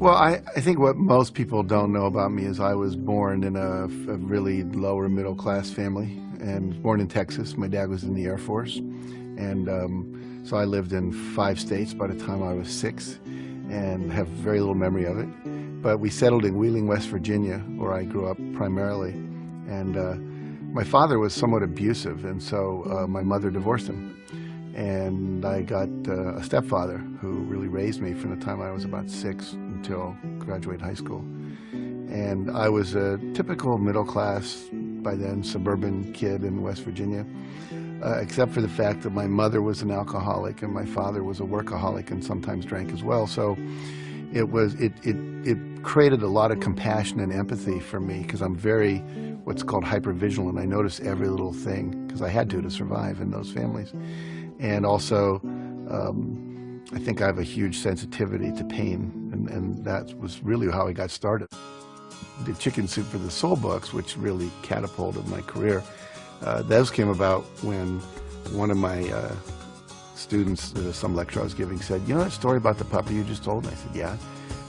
Well, I think what most people don't know about me is I was born in a really lower middle class family, and born in Texas. My dad was in the Air Force, and so I lived in 5 states by the time I was 6, and have very little memory of it. But we settled in Wheeling, West Virginia, where I grew up primarily, and my father was somewhat abusive, and so my mother divorced him. And I got a stepfather who really raised me from the time I was about 6 until graduate high school. And I was a typical middle class, by then, suburban kid in West Virginia, except for the fact that my mother was an alcoholic and my father was a workaholic and sometimes drank as well. So it created a lot of compassion and empathy for me, because I'm very what's called hypervigilant. I notice every little thing, because I had to survive in those families. And also, I think I have a huge sensitivity to pain, and that was really how I got started. The Chicken Soup for the Soul books, which really catapulted my career, those came about when one of my students, some lecture I was giving, said, "You know that story about the puppy you just told?" And I said, "Yeah."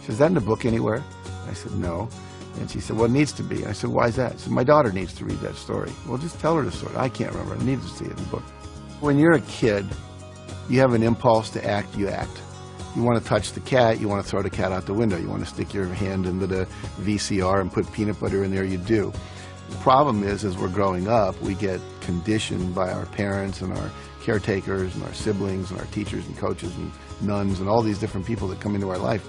She said, "Is that in the book anywhere?" I said, "No." And she said, "Well, it needs to be." I said, "Why is that?" She said, "My daughter needs to read that story." "Well, just tell her the story." "I can't remember. I need to see it in the book." When you're a kid, you have an impulse to act, you act. You want to touch the cat, you want to throw the cat out the window. You want to stick your hand into the VCR and put peanut butter in there, you do. The problem is, as we're growing up, we get conditioned by our parents and our caretakers and our siblings and our teachers and coaches and nuns and all these different people that come into our life.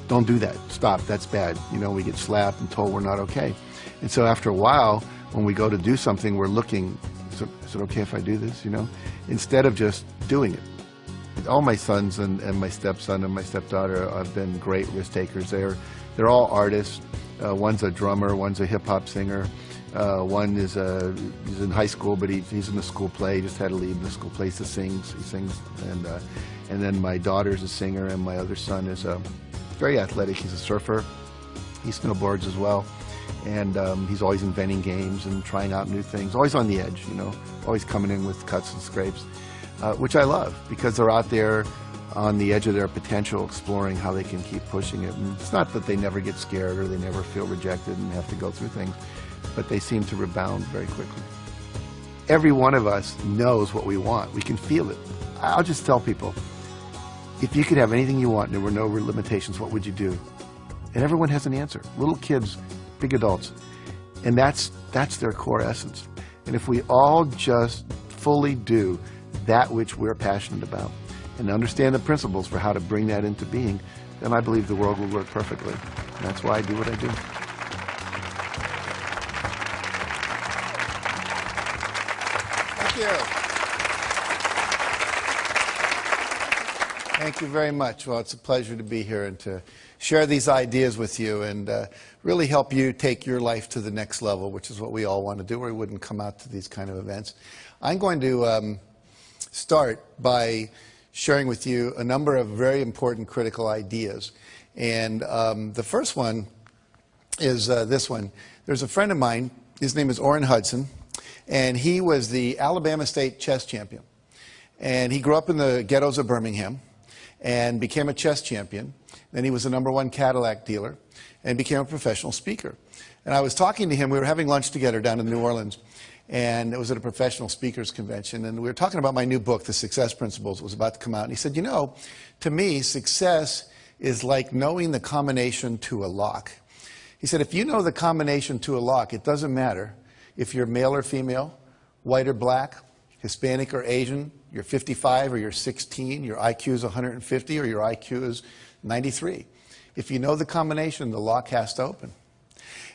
Don't do that. Stop. That's bad. You know, we get slapped and told we're not okay. And so after a while, when we go to do something, we're looking, is it okay if I do this, you know, instead of just doing it. All my sons and my stepson and my stepdaughter have been great risk takers. They're all artists. One's a drummer, one's a hip-hop singer. One is he's in high school, but he's in the school play. He just had to leave the school play. He sings, and then my daughter's a singer, and my other son is very athletic. He's a surfer. He snowboards as well. And he's always inventing games and trying out new things, always on the edge, you know, always coming in with cuts and scrapes, which I love, because they're out there on the edge of their potential, exploring how they can keep pushing it. And it's not that they never get scared or they never feel rejected and have to go through things, but they seem to rebound very quickly. Every one of us knows what we want. We can feel it. I'll just tell people, if you could have anything you want and there were no limitations, what would you do? And everyone has an answer. Little kids, big adults, and that's their core essence. And if we all just fully do that which we're passionate about and understand the principles for how to bring that into being, then I believe the world will work perfectly. And that's why I do what I do. Thank you. Thank you very much. Well, it's a pleasure to be here and to share these ideas with you and really help you take your life to the next level, which is what we all want to do, or we wouldn't come out to these kind of events. I'm going to start by sharing with you a number of very important critical ideas. And the first one is this one. There's a friend of mine, his name is Orrin Hudson, and he was the Alabama State chess champion. And he grew up in the ghettos of Birmingham and became a chess champion. Then he was the #1 Cadillac dealer and became a professional speaker. And I was talking to him, we were having lunch together down in New Orleans, and it was at a professional speakers convention, and we were talking about my new book, The Success Principles. It was about to come out, and he said, "You know, to me, success is like knowing the combination to a lock." He said, if you know the combination to a lock, it doesn't matter if you're male or female, white or black, Hispanic or Asian, you're 55 or you're 16, your IQ is 150 or your IQ is 93. If you know the combination, the lock has to open.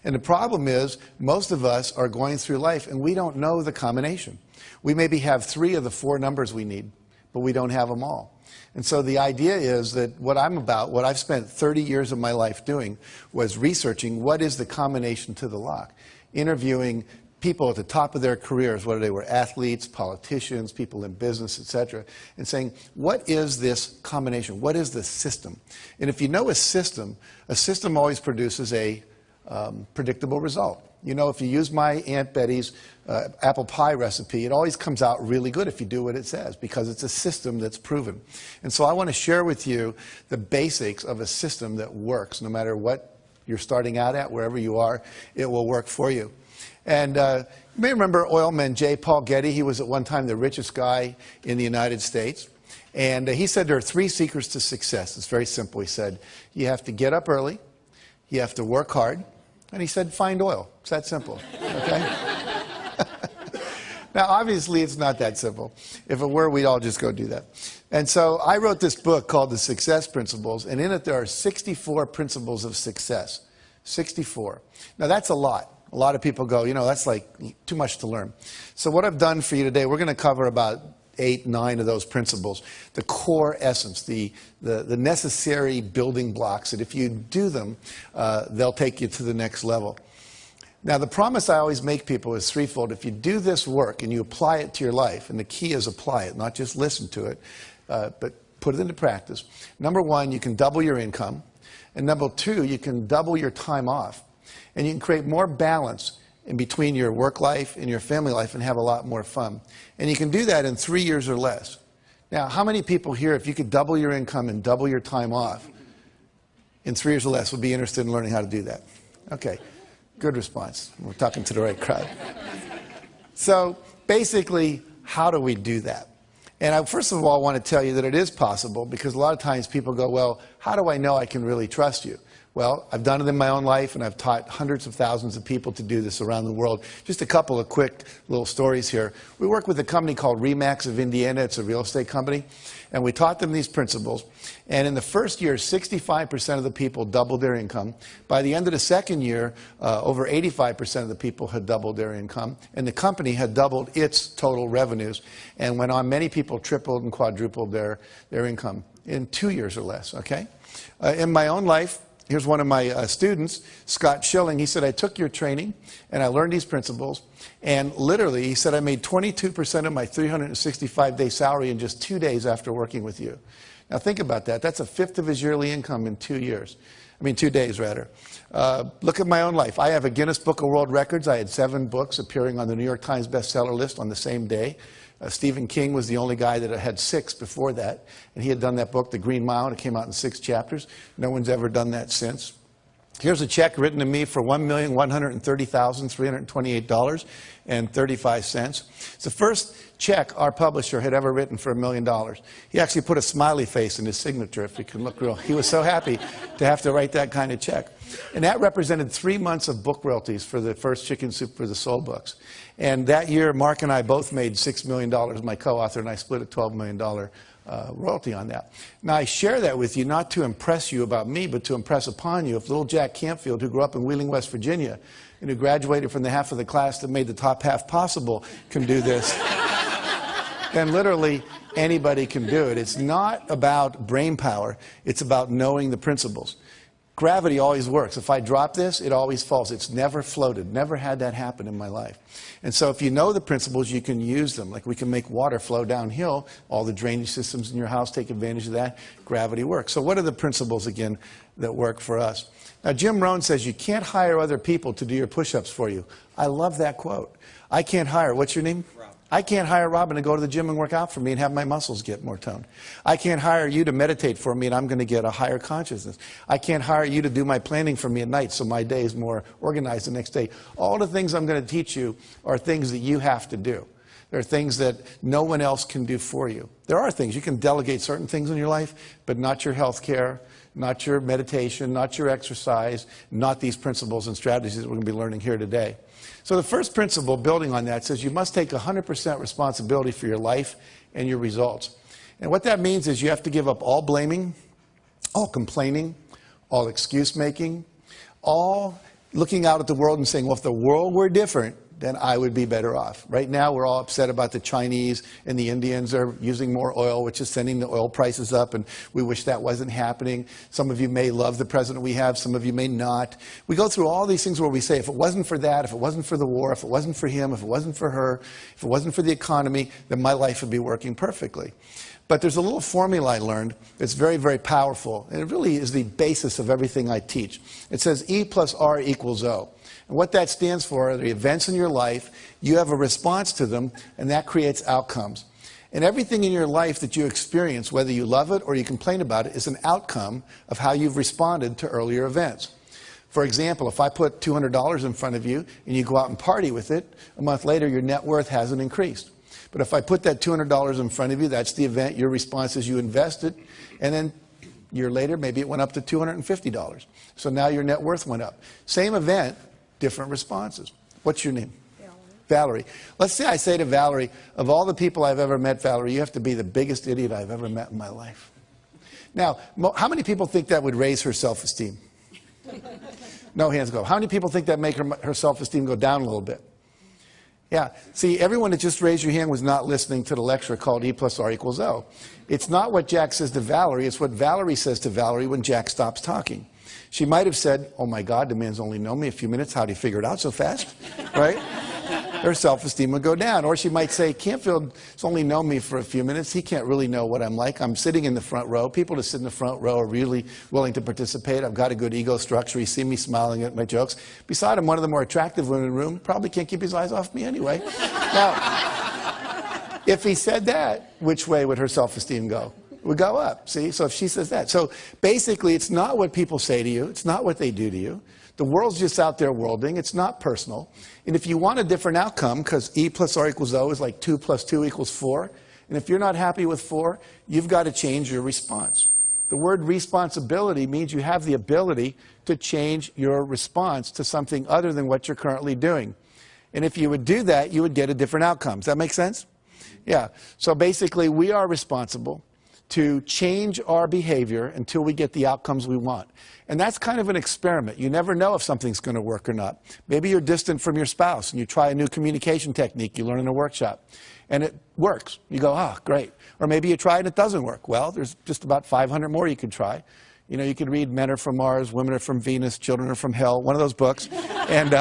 And the problem is, most of us are going through life and we don't know the combination. We maybe have 3 of the 4 numbers we need, but we don't have them all. And so the idea is that what I'm about, what I've spent 30 years of my life doing, was researching what is the combination to the lock, interviewing people at the top of their careers, whether they were athletes, politicians, people in business, etc., and saying, what is this combination? What is the system? And if you know a system always produces a predictable result. You know, if you use my Aunt Betty's apple pie recipe, it always comes out really good if you do what it says, because it's a system that's proven. And so I want to share with you the basics of a system that works. No matter what you're starting out at, wherever you are, it will work for you. And you may remember oilman J. Paul Getty. He was at one time the richest guy in the United States. And he said there are 3 secrets to success. It's very simple. He said, you have to get up early, you have to work hard, and he said, find oil. It's that simple, okay? Now, obviously, it's not that simple. If it were, we'd all just go do that. And so I wrote this book called The Success Principles, and in it there are 64 principles of success. 64. Now, that's a lot. A lot of people go, you know, that's like too much to learn. So what I've done for you today, we're going to cover about 8, 9 of those principles, the core essence, the necessary building blocks that if you do them, they'll take you to the next level. Now, the promise I always make people is threefold. If you do this work and you apply it to your life, and the key is apply it, not just listen to it, but put it into practice. Number 1, you can double your income. And number 2, you can double your time off. And you can create more balance in between your work life and your family life and have a lot more fun. And you can do that in 3 years or less. Now, how many people here, if you could double your income and double your time off in 3 years or less, would be interested in learning how to do that? Okay, good response. We're talking to the right crowd. So basically, how do we do that? And I, first of all, want to tell you that it is possible, because a lot of times people go, well, how do I know I can really trust you? Well, I've done it in my own life, and I've taught hundreds of thousands of people to do this around the world. Just a couple of quick little stories here. We work with a company called Remax of Indiana. It's a real estate company. And we taught them these principles. And in the first year, 65% of the people doubled their income. By the end of the second year, over 85% of the people had doubled their income. And the company had doubled its total revenues. And went on, many people tripled and quadrupled their income in 2 years or less, okay? In my own life, here's one of my students, Scott Schilling. He said, I took your training and I learned these principles. And literally, he said, I made 22% of my 365-day salary in just 2 days after working with you. Now think about that. That's a fifth of his yearly income in 2 years. I mean, 2 days, rather. Look at my own life. I have a Guinness Book of World Records. I had 7 books appearing on the New York Times bestseller list on the same day. Stephen King was the only guy that had 6 before that. And he had done that book, The Green Mile, and it came out in 6 chapters. No one's ever done that since. Here's a check written to me for $1,130,328.35. It's the first check our publisher had ever written for $1 million. He actually put a smiley face in his signature, if you can look real. He was so happy to have to write that kind of check. And that represented 3 months of book royalties for the first Chicken Soup for the Soul books. And that year, Mark and I both made $6 million. My co-author and I split a $12 million royalty on that. Now, I share that with you not to impress you about me, but to impress upon you if little Jack Campfield, who grew up in Wheeling, West Virginia, and who graduated from the half of the class that made the top half possible, can do this, then literally anybody can do it. It's not about brain power. It's about knowing the principles. Gravity always works. If I drop this, it always falls. It's never floated. Never had that happen in my life. And so if you know the principles, you can use them. Like we can make water flow downhill. All the drainage systems in your house take advantage of that. Gravity works. So what are the principles, again, that work for us? Now, Jim Rohn says you can't hire other people to do your push-ups for you. I love that quote. I can't hire, what's your name? I can't hire Robin to go to the gym and work out for me and have my muscles get more toned. I can't hire you to meditate for me and I'm going to get a higher consciousness. I can't hire you to do my planning for me at night so my day is more organized the next day. All the things I'm going to teach you are things that you have to do. There are things that no one else can do for you. There are things. You can delegate certain things in your life, but not your health care, not your meditation, not your exercise, not these principles and strategies that we're going to be learning here today. So the first principle, building on that, says you must take 100% responsibility for your life and your results. And what that means is you have to give up all blaming, all complaining, all excuse making, all looking out at the world and saying, well, if the world were different, then I would be better off. Right now, we're all upset about the Chinese and the Indians are using more oil, which is sending the oil prices up, and we wish that wasn't happening. Some of you may love the president we have, some of you may not. We go through all these things where we say, if it wasn't for that, if it wasn't for the war, if it wasn't for him, if it wasn't for her, if it wasn't for the economy, then my life would be working perfectly. But there's a little formula I learned that's very, very powerful. And it really is the basis of everything I teach. It says E plus R equals O. And what that stands for are the events in your life. You have a response to them, and that creates outcomes. And everything in your life that you experience, whether you love it or you complain about it, is an outcome of how you've responded to earlier events. For example, if I put $200 in front of you and you go out and party with it, a month later your net worth hasn't increased. But if I put that $200 in front of you, that's the event, your response is you invested, and then a year later maybe it went up to $250. So now your net worth went up. Same event, different responses. What's your name? Valerie. Let's say I say to Valerie, of all the people I've ever met, Valerie, you have to be the biggest idiot I've ever met in my life. Now, how many people think that would raise her self-esteem? No hands go up. How many people think that make her self-esteem go down a little bit? Yeah. See, everyone that just raised your hand was not listening to the lecture called E plus R equals O. It's not what Jack says to Valerie. It's what Valerie says to Valerie when Jack stops talking. She might have said, oh my God, the man's only known me a few minutes. How'd he figure it out so fast? Right? Her self-esteem would go down. Or she might say, Canfield's only known me for a few minutes. He can't really know what I'm like. I'm sitting in the front row. People that sit in the front row are really willing to participate. I've got a good ego structure. You see me smiling at my jokes. Beside him, one of the more attractive women in the room probably can't keep his eyes off me anyway. Now, if he said that, which way would her self-esteem go? It would go up, see? So if she says that. So basically, it's not what people say to you. It's not what they do to you. The world's just out there worlding. It's not personal. And if you want a different outcome, because E plus R equals O is like 2 plus 2 equals 4, and if you're not happy with 4, you've got to change your response. The word responsibility means you have the ability to change your response to something other than what you're currently doing. And if you would do that, you would get a different outcome. Does that make sense? Yeah. So basically, we are responsible to change our behavior until we get the outcomes we want. And that's kind of an experiment. You never know if something's going to work or not. Maybe you're distant from your spouse and you try a new communication technique you learn in a workshop and it works. You go, oh, great. Or maybe you try and it doesn't work. Well, there's just about 500 more you could try. You know, you could read Men Are From Mars, Women Are From Venus, Children Are From Hell, one of those books. And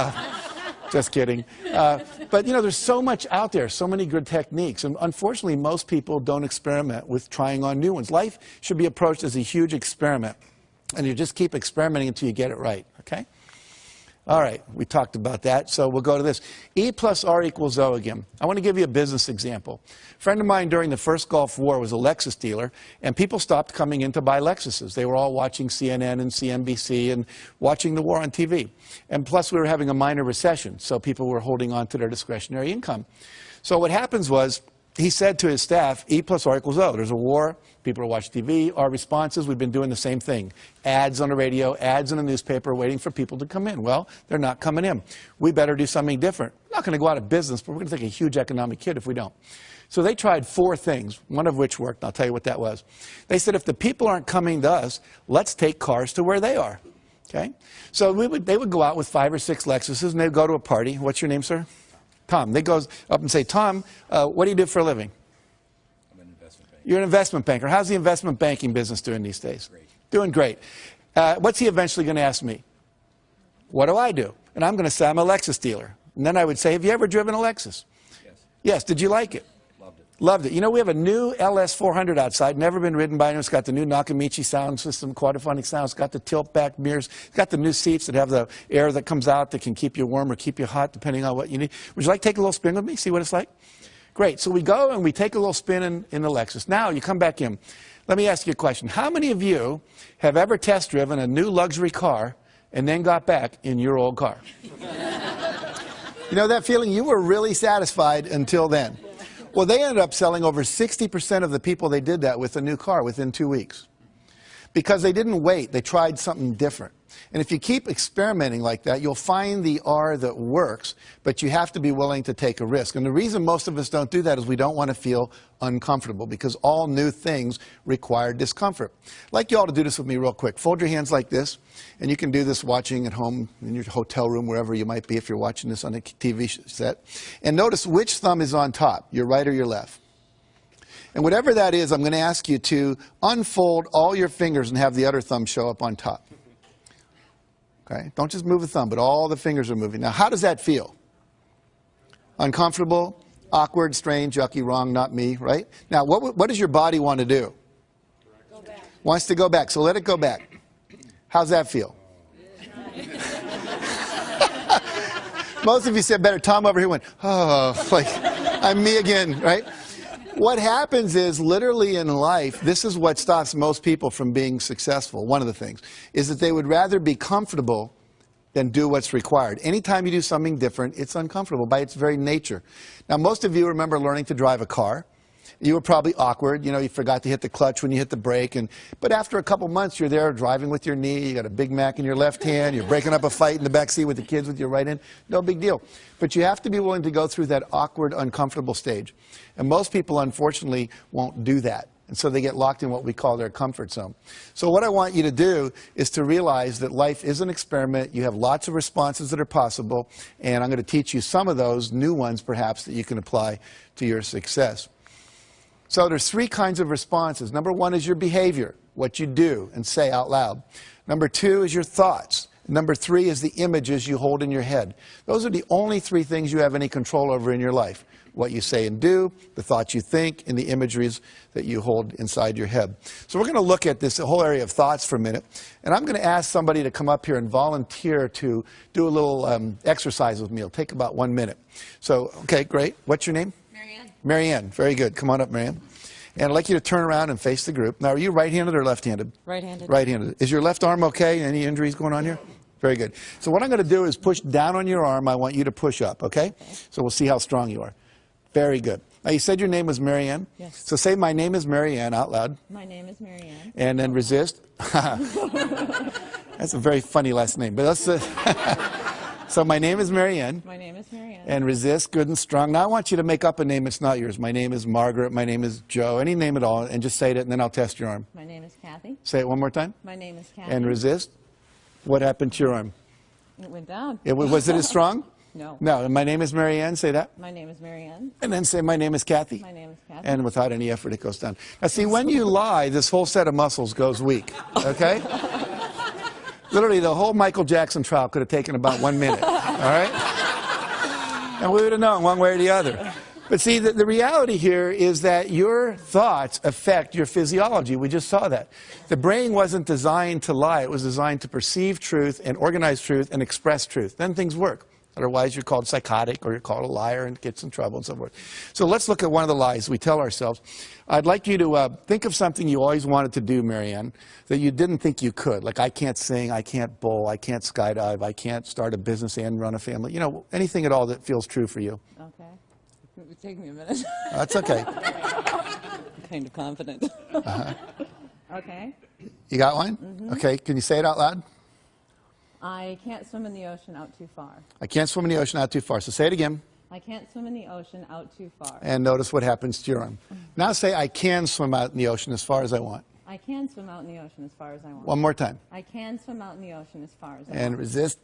just kidding. But, you know, there's so much out there, so many good techniques. And unfortunately, most people don't experiment with trying on new ones. Life should be approached as a huge experiment. And you just keep experimenting until you get it right, okay? All right, we talked about that, so we'll go to this. E plus R equals O again. I want to give you a business example. A friend of mine during the first Gulf War was a Lexus dealer, and people stopped coming in to buy Lexuses. They were all watching CNN and CNBC and watching the war on TV. And plus, we were having a minor recession, so people were holding on to their discretionary income. So what happens was, he said to his staff, E plus R equals O. There's a war. People are watching TV. Our responses, we've been doing the same thing. Ads on the radio, ads in the newspaper, waiting for people to come in. Well, they're not coming in. We better do something different. We're not going to go out of business, but we're going to take a huge economic hit if we don't. So they tried 4 things, one of which worked. I'll tell you what that was. They said, if the people aren't coming to us, let's take cars to where they are. Okay? So they would go out with 5 or 6 Lexuses, and they'd go to a party. What's your name, sir? Tom. They go up and say, Tom, what do you do for a living? I'm an investment banker. You're an investment banker. How's the investment banking business doing these days? Great. Doing great. What's he eventually going to ask me? What do I do? And I'm going to say, I'm a Lexus dealer. And then I would say, have you ever driven a Lexus? Yes. Yes. Did you like it? Loved it. Loved it. You know, we have a new LS400 outside, never been ridden by anyone. It's got the new Nakamichi sound system, quadraphonic sound. It's got the tilt-back mirrors. It's got the new seats that have the air that comes out that can keep you warm or keep you hot, depending on what you need. Would you like to take a little spin with me, see what it's like? Great. So we go and we take a little spin in the Lexus. Now, you come back in. Let me ask you a question. How many of you have ever test-driven a new luxury car and then got back in your old car? You know that feeling? You were really satisfied until then. Well, they ended up selling over 60% of the people they did that with a new car within 2 weeks. Because they didn't wait. They tried something different. And if you keep experimenting like that, you'll find the R that works, but you have to be willing to take a risk. And the reason most of us don't do that is we don't want to feel uncomfortable, because all new things require discomfort. I'd like you all to do this with me real quick. Fold your hands like this, and you can do this watching at home, in your hotel room, wherever you might be if you're watching this on a TV set. And notice which thumb is on top, your right or your left. And whatever that is, I'm going to ask you to unfold all your fingers and have the other thumb show up on top. Okay? Don't just move a thumb, but all the fingers are moving. Now, how does that feel? Uncomfortable? Awkward, strange, yucky, wrong, not me, right? Now, what does your body want to do? Go back. Wants to go back, so let it go back. How's that feel? Most of you said better. Tom over here went, oh, like, I'm me again, right? What happens is, literally in life, this is what stops most people from being successful. One of the things is that they would rather be comfortable than do what's required. Anytime you do something different, it's uncomfortable by its very nature. Now, most of you remember learning to drive a car. You were probably awkward. You know, you forgot to hit the clutch when you hit the brake. But after a couple months, you're there driving with your knee. You got a Big Mac in your left hand. You're breaking up a fight in the back seat with the kids with your right hand. No big deal. But you have to be willing to go through that awkward, uncomfortable stage. And most people, unfortunately, won't do that. And so they get locked in what we call their comfort zone. So what I want you to do is to realize that life is an experiment. You have lots of responses that are possible. And I'm going to teach you some of those new ones, perhaps, that you can apply to your success. So there's three kinds of responses. Number one is your behavior, what you do and say out loud. Number two is your thoughts. Number three is the images you hold in your head. Those are the only three things you have any control over in your life. What you say and do, the thoughts you think, and the imageries that you hold inside your head. So we're going to look at this whole area of thoughts for a minute. And I'm going to ask somebody to come up here and volunteer to do a little exercise with me. It'll take about 1 minute. So, okay, great. What's your name? Marianne, very good. Come on up, Marianne. And I'd like you to turn around and face the group. Now, are you right-handed or left-handed? Right-handed. Right-handed. Is your left arm okay? Any injuries going on here? Very good. So what I'm going to do is push down on your arm. I want you to push up, okay? So we'll see how strong you are. Very good. Now, you said your name was Marianne? Yes. So say, my name is Marianne, out loud. My name is Marianne. And then resist. That's a very funny last name. But let's... So my name is Marianne. My name is Marianne. And resist, good and strong. Now I want you to make up a name that's not yours. My name is Margaret. My name is Joe. Any name at all, and just say it, and then I'll test your arm. My name is Kathy. Say it one more time. My name is Kathy. And resist. What happened to your arm? It went down. Was it as strong? No. No. And my name is Marianne. Say that. My name is Marianne. And then say, my name is Kathy. My name is Kathy. And without any effort, it goes down. Now see, when you lie, this whole set of muscles goes weak. Okay? Literally, the whole Michael Jackson trial could have taken about 1 minute. All right? And we would have known one way or the other. But see, the reality here is that your thoughts affect your physiology. We just saw that. The brain wasn't designed to lie. It was designed to perceive truth and organize truth and express truth. Then things work. Otherwise, you're called psychotic or you're called a liar and gets in trouble and so forth. So let's look at one of the lies we tell ourselves. I'd like you to think of something you always wanted to do, Marianne, that you didn't think you could. Like, I can't sing, I can't bowl, I can't skydive, I can't start a business and run a family. You know, anything at all that feels true for you. Okay. It would take me a minute. That's okay. I'm kind of confident. Okay. You got one? Mm-hmm. Okay. Can you say it out loud? I can't swim in the ocean out too far. I can't swim in the ocean out too far. So say it again. I can't swim in the ocean out too far. And notice what happens to your arm. Now say, I can swim out in the ocean as far as I want. I can swim out in the ocean as far as I want. One more time. I can swim out in the ocean as far as I want. And resist.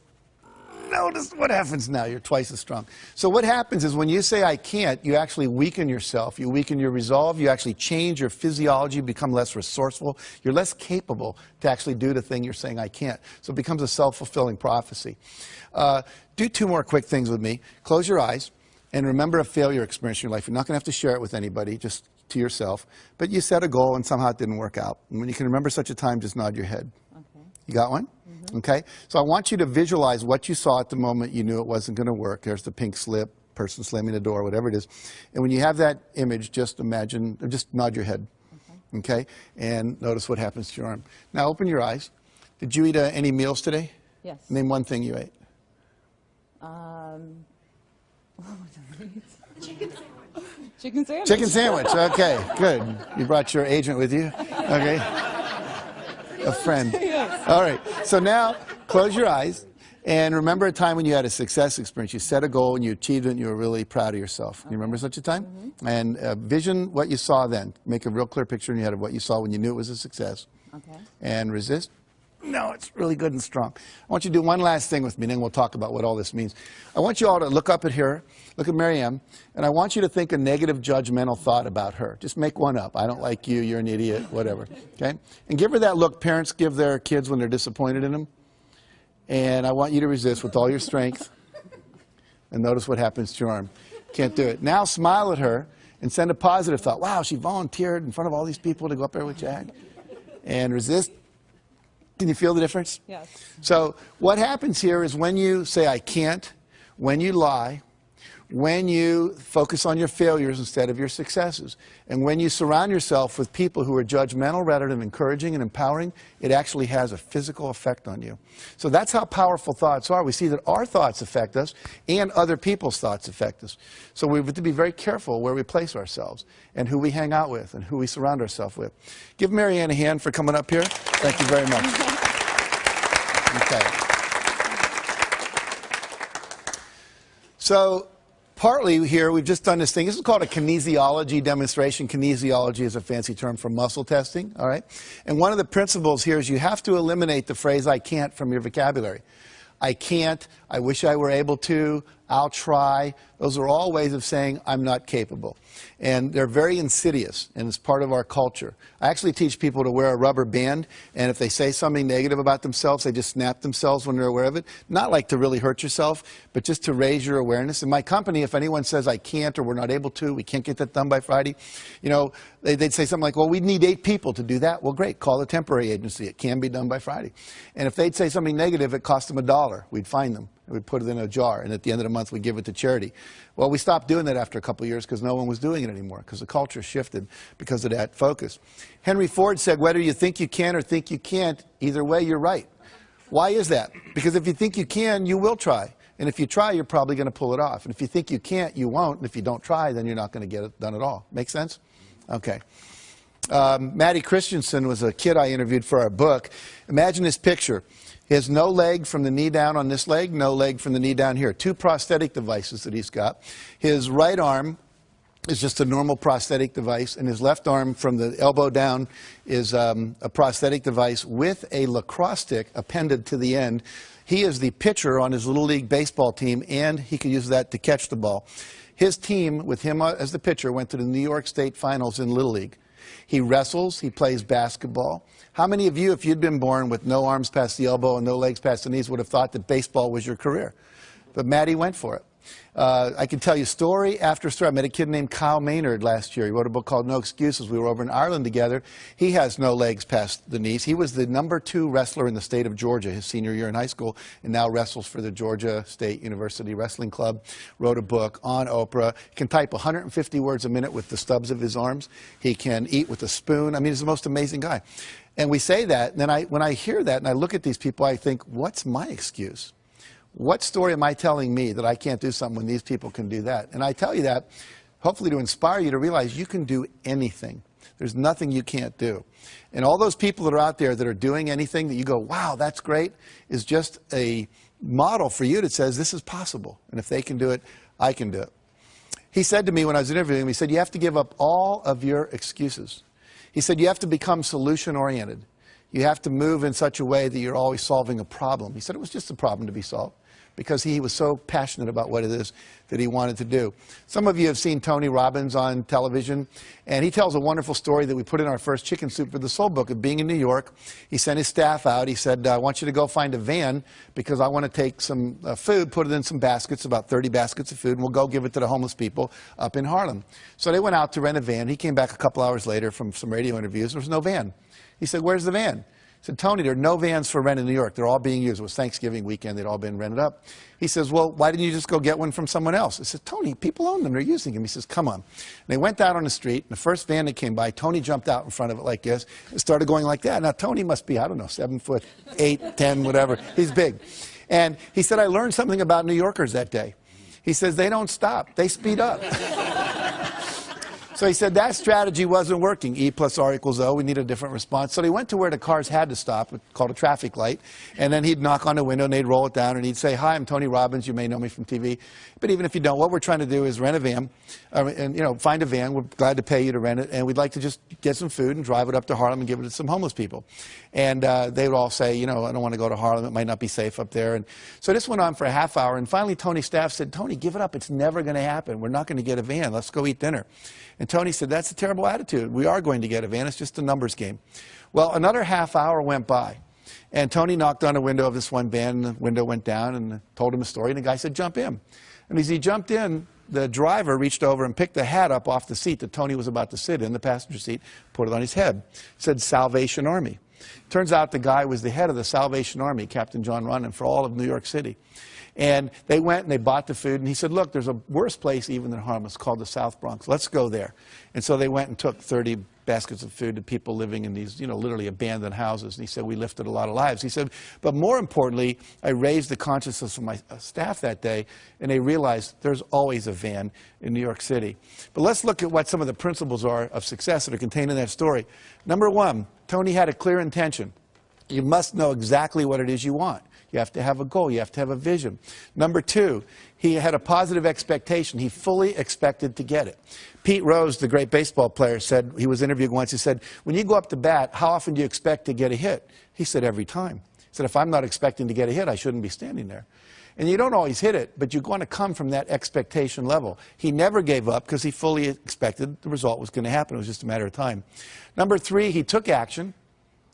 Notice what happens now. You're twice as strong. So what happens is when you say I can't, you actually weaken yourself. You weaken your resolve. You actually change your physiology, become less resourceful. You're less capable to actually do the thing you're saying I can't. So it becomes a self-fulfilling prophecy. Do two more quick things with me. Close your eyes and remember a failure experience in your life. You're not going to have to share it with anybody, just to yourself. But you set a goal and somehow it didn't work out. And when you can remember such a time, just nod your head. Okay. You got one? Okay, so I want you to visualize what you saw at the moment you knew it wasn't going to work. There's the pink slip, person slamming the door, whatever it is. And when you have that image, just imagine, just nod your head. Okay, and notice what happens to your arm. Now open your eyes. Did you eat any meals today? Yes. Name one thing you ate. Chicken sandwich. Chicken sandwich. Okay, good. You brought your agent with you. Okay. A friend. Yes. All right. So now close your eyes and remember a time when you had a success experience. You set a goal and you achieved it and you were really proud of yourself. You remember such a time? Mm-hmm. And vision what you saw then. Make a real clear picture in your head of what you saw when you knew it was a success. Okay. And resist. No, it's really good and strong. I want you to do one last thing with me, and then we'll talk about what all this means. I want you all to look up at her, look at Marianne, and I want you to think a negative judgmental thought about her. Just make one up. I don't like you, you're an idiot, whatever. Okay? And give her that look parents give their kids when they're disappointed in them. And I want you to resist with all your strength. And notice what happens to your arm. Can't do it. Now smile at her and send a positive thought. Wow, she volunteered in front of all these people to go up there with Jag. And resist. Can you feel the difference? Yes. So what happens here is when you say, I can't, when you lie, when you focus on your failures instead of your successes, and when you surround yourself with people who are judgmental rather than encouraging and empowering, it actually has a physical effect on you. So that's how powerful thoughts are. We see that our thoughts affect us and other people's thoughts affect us. So we have to be very careful where we place ourselves and who we hang out with and who we surround ourselves with. Give Marianne a hand for coming up here. Thank you very much. Okay. So partly here, we've just done this thing. This is called a kinesiology demonstration. Kinesiology is a fancy term for muscle testing, all right? And one of the principles here is you have to eliminate the phrase, I can't, from your vocabulary. I can't, I wish I were able to, I'll try. Those are all ways of saying I'm not capable. And they're very insidious, and it's part of our culture. I actually teach people to wear a rubber band, and if they say something negative about themselves, they just snap themselves when they're aware of it. Not like to really hurt yourself, but just to raise your awareness. In my company, if anyone says I can't or we're not able to, we can't get that done by Friday, you know, they'd say something like, well, we need 8 people to do that. Well, great, call the temporary agency. It can be done by Friday. And if they'd say something negative, it cost them $1. We'd find them. We'd put it in a jar, and at the end of the month, we'd give it to charity. Well, we stopped doing that after a couple of years because no one was doing it anymore, because the culture shifted because of that focus. Henry Ford said, whether you think you can or think you can't, either way, you're right. Why is that? Because if you think you can, you will try. And if you try, you're probably going to pull it off. And if you think you can't, you won't. And if you don't try, then you're not going to get it done at all. Make sense? Okay. Maddie Christensen was a kid I interviewed for our book. Imagine this picture. He has no leg from the knee down on this leg, no leg from the knee down here. 2 prosthetic devices that he's got. His right arm is just a normal prosthetic device, and his left arm from the elbow down is a prosthetic device with a lacrosse stick appended to the end. He is the pitcher on his Little League baseball team, and he can use that to catch the ball. His team, with him as the pitcher, went to the New York State Finals in Little League. He wrestles, he plays basketball. How many of you, if you'd been born with no arms past the elbow and no legs past the knees, would have thought that baseball was your career? But Maddie went for it. I can tell you story after story. I met a kid named Kyle Maynard last year. He wrote a book called No Excuses. We were over in Ireland together. He has no legs past the knees. He was the #2 wrestler in the state of Georgia his senior year in high school, and now wrestles for the Georgia State University Wrestling Club. Wrote a book on Oprah. He can type 150 words a minute with the stubs of his arms. He can eat with a spoon. I mean, he's the most amazing guy. And we say that, and then when I hear that and I look at these people, I think, what's my excuse? What story am I telling me that I can't do something when these people can do that? And I tell you that hopefully to inspire you to realize you can do anything. There's nothing you can't do. And all those people that are out there that are doing anything that you go, wow, that's great, is just a model for you that says this is possible. And if they can do it, I can do it. He said to me when I was interviewing him, he said, you have to give up all of your excuses. He said, you have to become solution-oriented. You have to move in such a way that you're always solving a problem. He said it was just a problem to be solved because he was so passionate about what it is that he wanted to do. Some of you have seen Tony Robbins on television, and he tells a wonderful story that we put in our first Chicken Soup for the Soul book of being in New York. He sent his staff out. He said, I want you to go find a van because I want to take some food, put it in some baskets, about 30 baskets of food, and we'll go give it to the homeless people up in Harlem. So they went out to rent a van. He came back a couple hours later from some radio interviews. There was no van. He said, where's the van? He said, Tony, there are no vans for rent in New York. They're all being used. It was Thanksgiving weekend. They'd all been rented up. He says, well, why didn't you just go get one from someone else? I said, Tony, people own them. They're using them. He says, come on. And they went out on the street. And the first van that came by, Tony jumped out in front of it like this and started going like that. Now, Tony must be, I don't know, 7 foot, 8, 10, whatever. He's big. And he said, I learned something about New Yorkers that day. He says, they don't stop. They speed up. So he said that strategy wasn't working. E plus R equals O. We need a different response. So he went to where the cars had to stop, called a traffic light. And then he'd knock on the window and they'd roll it down and he'd say, hi, I'm Tony Robbins. You may know me from TV. But even if you don't, what we're trying to do is rent a van and, find a van. We're glad to pay you to rent it. And we'd like to just get some food and drive it up to Harlem and give it to some homeless people. And they would all say, I don't want to go to Harlem. It might not be safe up there. And so this went on for a half hour. And finally, Tony's staff said, Tony, give it up. It's never going to happen. We're not going to get a van. Let's go eat dinner. And Tony said, that's a terrible attitude. We are going to get a van. It's just a numbers game. Well, another half hour went by. And Tony knocked on the window of this one van, and the window went down, and told him a story. And the guy said, jump in. And as he jumped in, the driver reached over and picked the hat up off the seat that Tony was about to sit in, the passenger seat, put it on his head. It said Salvation Army. Turns out the guy was the head of the Salvation Army, Captain John Runnan, for all of New York City. And they went and they bought the food, and he said, look, there's a worse place even than Harlem. It's called the South Bronx. Let's go there. And so they went and took 30 baskets of food to people living in these, literally abandoned houses. And he said, we lifted a lot of lives. He said, but more importantly, I raised the consciousness of my staff that day, and they realized there's always a van in New York City. But let's look at what some of the principles are of success that are contained in that story. Number one, Tony had a clear intention. You must know exactly what it is you want. You have to have a goal. You have to have a vision. Number two, he had a positive expectation. He fully expected to get it. Pete Rose, the great baseball player, said, he was interviewed once, he said, when you go up to bat, how often do you expect to get a hit? He said, every time. He said, if I'm not expecting to get a hit, I shouldn't be standing there. And you don't always hit it, but you're going to come from that expectation level. He never gave up because he fully expected the result was going to happen. It was just a matter of time. Number three, he took action.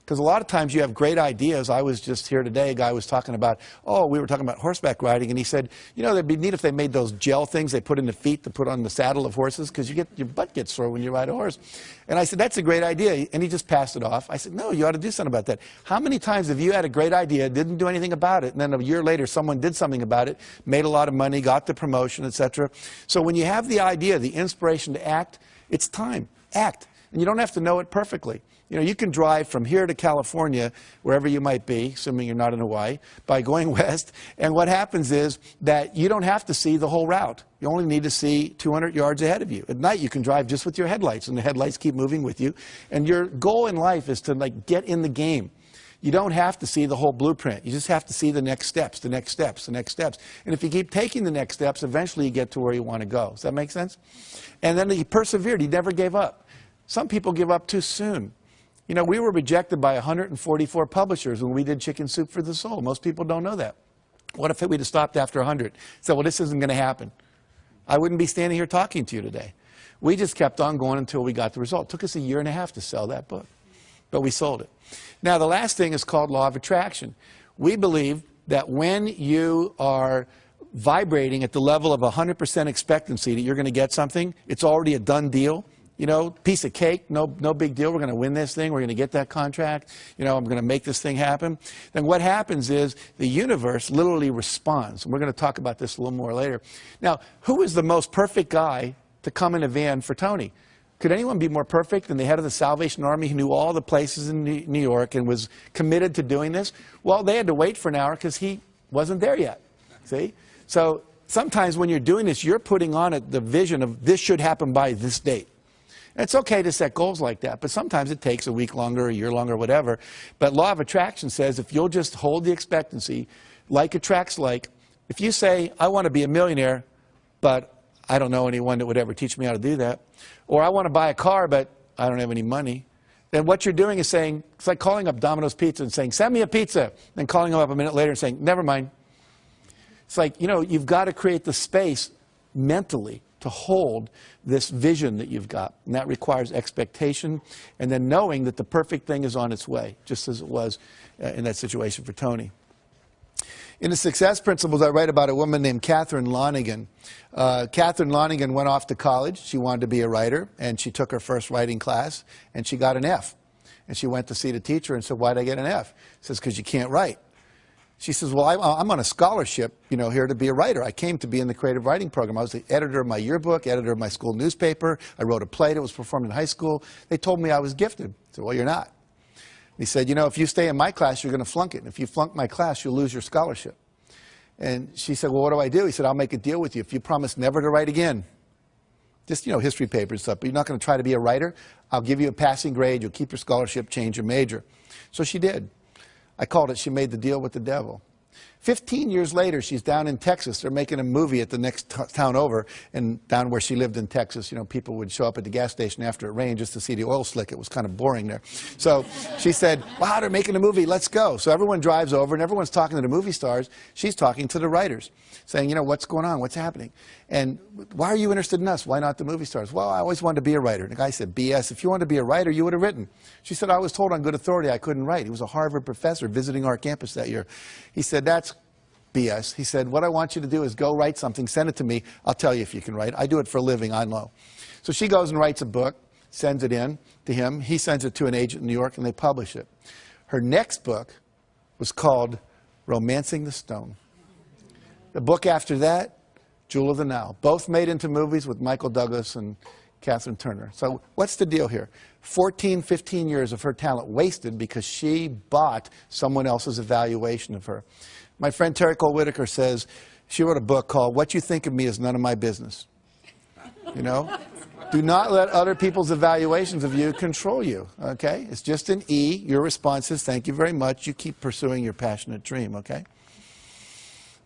Because a lot of times you have great ideas. I was just here today, a guy was talking about, we were talking about horseback riding, and he said, it'd be neat if they made those gel things they put in the feet to put on the saddle of horses, because your butt gets sore when you ride a horse. And I said, that's a great idea. And he just passed it off. I said, no, you ought to do something about that. How many times have you had a great idea, didn't do anything about it, and then a year later someone did something about it, made a lot of money, got the promotion, etc. So when you have the idea, the inspiration to act, it's time. Act. And you don't have to know it perfectly. You can drive from here to California, wherever you might be, assuming you're not in Hawaii, by going west. And what happens is that you don't have to see the whole route. You only need to see 200 yards ahead of you. At night, you can drive just with your headlights, and the headlights keep moving with you. And your goal in life is to get in the game. You don't have to see the whole blueprint. You just have to see the next steps, the next steps, the next steps. And if you keep taking the next steps, eventually you get to where you want to go. Does that make sense? And then he persevered. He never gave up. Some people give up too soon. We were rejected by 144 publishers when we did Chicken Soup for the Soul. Most people don't know that. What if we'd have stopped after 100? Said, well, this isn't going to happen. I wouldn't be standing here talking to you today. We just kept on going until we got the result. It took us a year and a half to sell that book, but we sold it. Now, the last thing is called law of attraction. We believe that when you are vibrating at the level of 100% expectancy that you're going to get something, it's already a done deal. Piece of cake, no big deal. We're going to win this thing. We're going to get that contract. I'm going to make this thing happen. Then what happens is the universe literally responds. And we're going to talk about this a little more later. Now, who is the most perfect guy to come in a van for Tony? Could anyone be more perfect than the head of the Salvation Army who knew all the places in New York and was committed to doing this? Well, they had to wait for an hour because he wasn't there yet. See? So sometimes when you're doing this, you're putting on it the vision of this should happen by this date. It's okay to set goals like that, but sometimes it takes a week longer, a year longer, whatever. But law of attraction says if you'll just hold the expectancy, like attracts like, if you say, I want to be a millionaire, but I don't know anyone that would ever teach me how to do that, or I want to buy a car, but I don't have any money, then what you're doing is saying, it's like calling up Domino's Pizza and saying, send me a pizza, then calling them up a minute later and saying, never mind. It's like, you've got to create the space mentally to hold this vision that you've got. And that requires expectation and then knowing that the perfect thing is on its way, just as it was in that situation for Tony. In the Success Principles, I write about a woman named Catherine Lonigan. Catherine Lonigan went off to college. She wanted to be a writer, and she took her first writing class, and she got an F. And she went to see the teacher and said, why'd I get an F? He says, because you can't write. She says, well, I'm on a scholarship, here to be a writer. I came to be in the creative writing program. I was the editor of my yearbook, editor of my school newspaper. I wrote a play that was performed in high school. They told me I was gifted. I said, well, you're not. He said, if you stay in my class, you're going to flunk it. And if you flunk my class, you'll lose your scholarship. And she said, well, what do I do? He said, I'll make a deal with you. If you promise never to write again, just, history papers and stuff, but you're not going to try to be a writer, I'll give you a passing grade. You'll keep your scholarship, change your major. So she did. I called it, she made the deal with the devil. 15 years later, she's down in Texas. They're making a movie at the next town over, and down where she lived in Texas, people would show up at the gas station after it rained just to see the oil slick. It was kind of boring there. So she said, wow, they're making a movie, let's go. So everyone drives over, and everyone's talking to the movie stars. She's talking to the writers, saying, what's going on, what's happening? And why are you interested in us? Why not the movie stars? Well, I always wanted to be a writer. And the guy said, BS, if you wanted to be a writer, you would have written. She said, I was told on good authority I couldn't write. He was a Harvard professor visiting our campus that year. He said, that's BS. He said, what I want you to do is go write something, send it to me. I'll tell you if you can write. I do it for a living, I know. So she goes and writes a book, sends it in to him. He sends it to an agent in New York, and they publish it. Her next book was called Romancing the Stone. The book after that, Jewel of the Nile. Both made into movies with Michael Douglas and Catherine Turner. So what's the deal here? 14, 15 years of her talent wasted because she bought someone else's evaluation of her. My friend Terry Cole Whitaker says, she wrote a book called What You Think of Me Is None of My Business. You know? Do not let other people's evaluations of you control you, okay? It's just an E. Your response is, thank you very much. You keep pursuing your passionate dream, okay?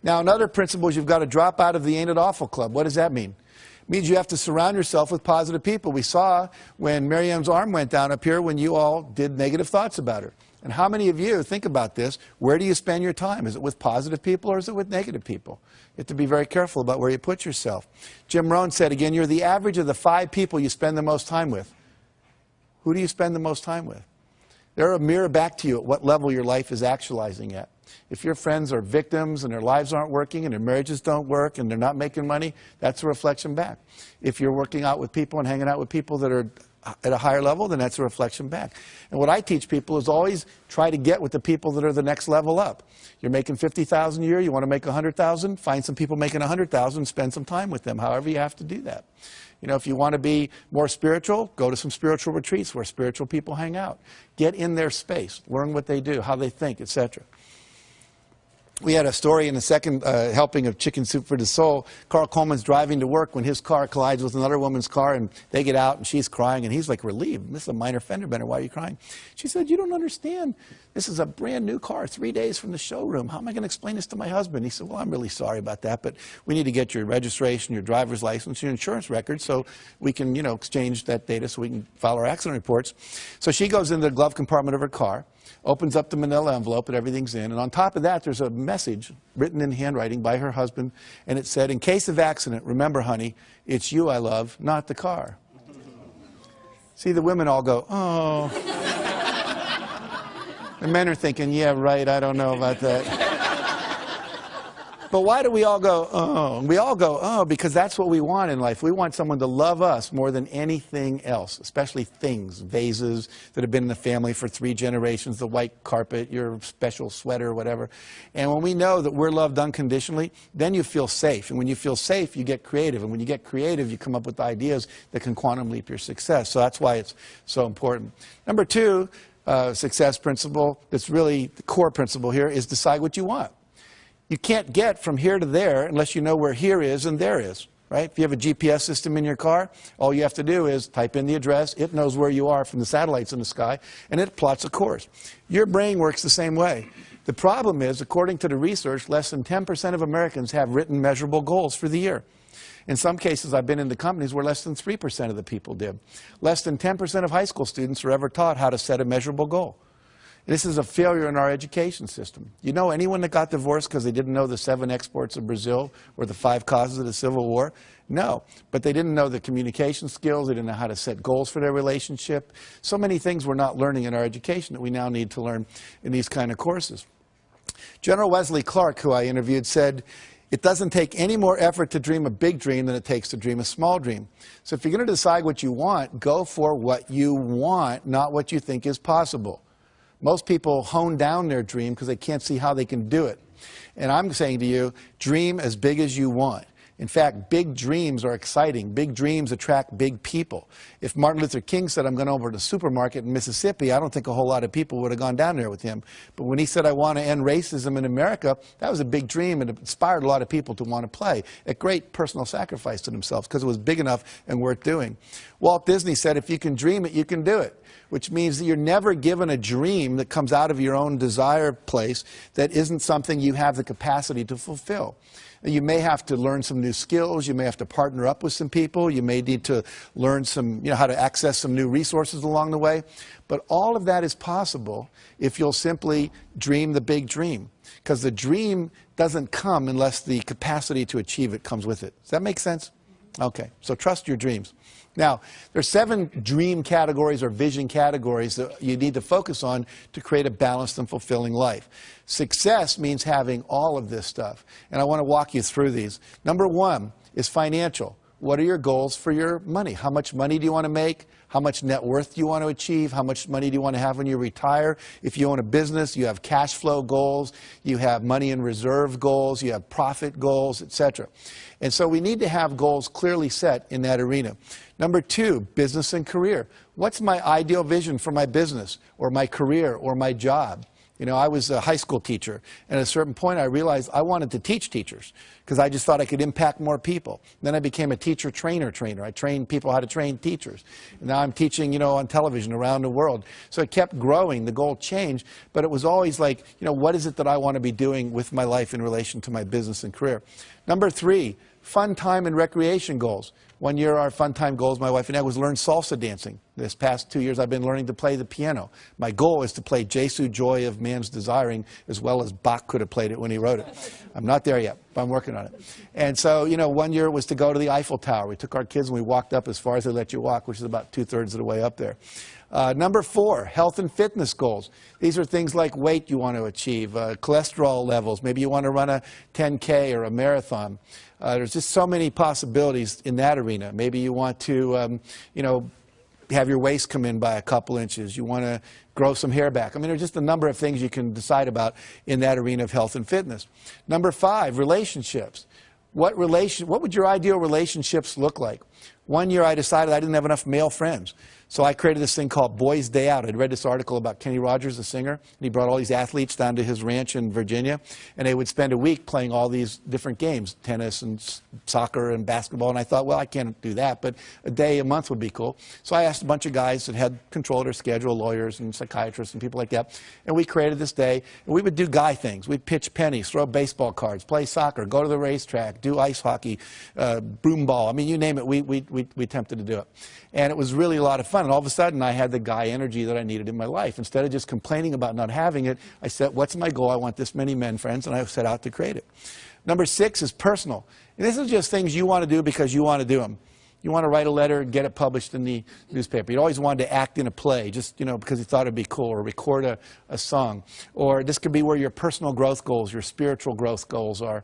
Now, another principle is you've got to drop out of the Ain't It Awful Club. What does that mean? It means you have to surround yourself with positive people. We saw when Miriam's arm went down up here when you all did negative thoughts about her. And how many of you, think about this, where do you spend your time? Is it with positive people or is it with negative people? You have to be very careful about where you put yourself. Jim Rohn said, again, you're the average of the 5 people you spend the most time with. Who do you spend the most time with? They're a mirror back to you at what level your life is actualizing at. If your friends are victims and their lives aren't working and their marriages don't work and they're not making money, that's a reflection back. If you're working out with people and hanging out with people that are at a higher level, then that's a reflection back. And what I teach people is always try to get with the people that are the next level up. You're making $50,000 a year, you want to make $100,000, find some people making $100,000, spend some time with them, however you have to do that. You know, if you want to be more spiritual, go to some spiritual retreats where spiritual people hang out. Get in their space, learn what they do, how they think, etc. We had a story in the second helping of Chicken Soup for the Soul. Carl Coleman's driving to work when his car collides with another woman's car, and they get out, and she's crying, and he's like relieved. This is a minor fender bender. Why are you crying? She said, you don't understand. This is a brand new car, 3 days from the showroom. How am I going to explain this to my husband? He said, well, I'm really sorry about that, but we need to get your registration, your driver's license, your insurance record, so we can, you know, exchange that data so we can file our accident reports. So she goes into the glove compartment of her car, opens up the manila envelope and everything's in. And on top of that, there's a message written in handwriting by her husband. And it said, in case of accident, remember, honey, it's you I love, not the car. See, the women all go, oh. The men are thinking, yeah, right, I don't know about that. But why do we all go, oh? We all go, oh, because that's what we want in life. We want someone to love us more than anything else, especially things, vases that have been in the family for 3 generations, the white carpet, your special sweater, whatever. And when we know that we're loved unconditionally, then you feel safe. And when you feel safe, you get creative. And when you get creative, you come up with ideas that can quantum leap your success. So that's why it's so important. Number 2, success principle, that's really the core principle here, is decide what you want. You can't get from here to there unless you know where here is and there is, right? If you have a GPS system in your car, all you have to do is type in the address. It knows where you are from the satellites in the sky, and it plots a course. Your brain works the same way. The problem is, according to the research, less than 10% of Americans have written measurable goals for the year. In some cases, I've been in the companies where less than 3% of the people did. Less than 10% of high school students are ever taught how to set a measurable goal. This is a failure in our education system. You know anyone that got divorced because they didn't know the 7 exports of Brazil or the 5 causes of the Civil War? No, but they didn't know the communication skills. They didn't know how to set goals for their relationship. So many things we're not learning in our education that we now need to learn in these kind of courses. General Wesley Clark, who I interviewed, said, it doesn't take any more effort to dream a big dream than it takes to dream a small dream. So if you're going to decide what you want, go for what you want, not what you think is possible. Most people hone down their dream because they can't see how they can do it. And I'm saying to you, dream as big as you want. In fact, big dreams are exciting. Big dreams attract big people. If Martin Luther King said, I'm going over to the supermarket in Mississippi, I don't think a whole lot of people would have gone down there with him. But when he said, I want to end racism in America, that was a big dream and it inspired a lot of people to want to play at great personal sacrifice to themselves because it was big enough and worth doing. Walt Disney said, if you can dream it, you can do it. Which means that you're never given a dream that comes out of your own desire place that isn't something you have the capacity to fulfill. You may have to learn some new skills. You may have to partner up with some people. You may need to learn some, how to access some new resources along the way. But all of that is possible if you'll simply dream the big dream. Because the dream doesn't come unless the capacity to achieve it comes with it. Does that make sense? Okay, so trust your dreams. Now, there's 7 dream categories or vision categories that you need to focus on to create a balanced and fulfilling life. Success means having all of this stuff, and I want to walk you through these. Number 1 is financial. What are your goals for your money? How much money do you want to make? How much net worth do you want to achieve? How much money do you want to have when you retire? If you own a business, you have cash flow goals, you have money in reserve goals, you have profit goals, etc. And so we need to have goals clearly set in that arena. Number 2, business and career. What's my ideal vision for my business or my career or my job? You know, I was a high school teacher, and at a certain point I realized I wanted to teach teachers because I just thought I could impact more people. Then I became a teacher trainer. I trained people how to train teachers. And now I'm teaching, you know, on television around the world. So it kept growing. The goal changed, but it was always like, you know, what is it that I want to be doing with my life in relation to my business and career? Number 3, fun time and recreation goals. One year our fun time goals, my wife and I, was learn salsa dancing. This past 2 years I've been learning to play the piano. My goal is to play Jesu Joy of Man's Desiring as well as Bach could have played it when he wrote it. I'm not there yet, but I'm working on it. And so, you know, one year it was to go to the Eiffel Tower. We took our kids and we walked up as far as they let you walk, which is about 2/3 of the way up there. Number 4, health and fitness goals. These are things like weight you want to achieve, cholesterol levels. Maybe you want to run a 10K or a marathon. There's just so many possibilities in that arena. Maybe you want to, you know, have your waist come in by a couple inches. You want to grow some hair back. I mean, there's just a number of things you can decide about in that arena of health and fitness. Number 5, relationships. What would your ideal relationships look like? One year I decided I didn't have enough male friends. So I created this thing called Boys Day Out. I'd read this article about Kenny Rogers, the singer, and he brought all these athletes down to his ranch in Virginia, and they would spend a week playing all these different games, tennis and soccer and basketball, and I thought, well, I can't do that, but a day a month would be cool. So I asked a bunch of guys that had control of their schedule, lawyers and psychiatrists and people like that, and we created this day, and we would do guy things. We'd pitch pennies, throw baseball cards, play soccer, go to the racetrack, do ice hockey, broom ball. I mean, you name it, we attempted to do it. And it was really a lot of fun. And all of a sudden, I had the guy energy that I needed in my life. Instead of just complaining about not having it, I said, what's my goal? I want this many men friends, and I set out to create it. Number 6 is personal. And this is just things you want to do because you want to do them. You want to write a letter and get it published in the newspaper. You always wanted to act in a play, just, you know, because you thought it'd be cool, or record a song. Or this could be where your personal growth goals, your spiritual growth goals are.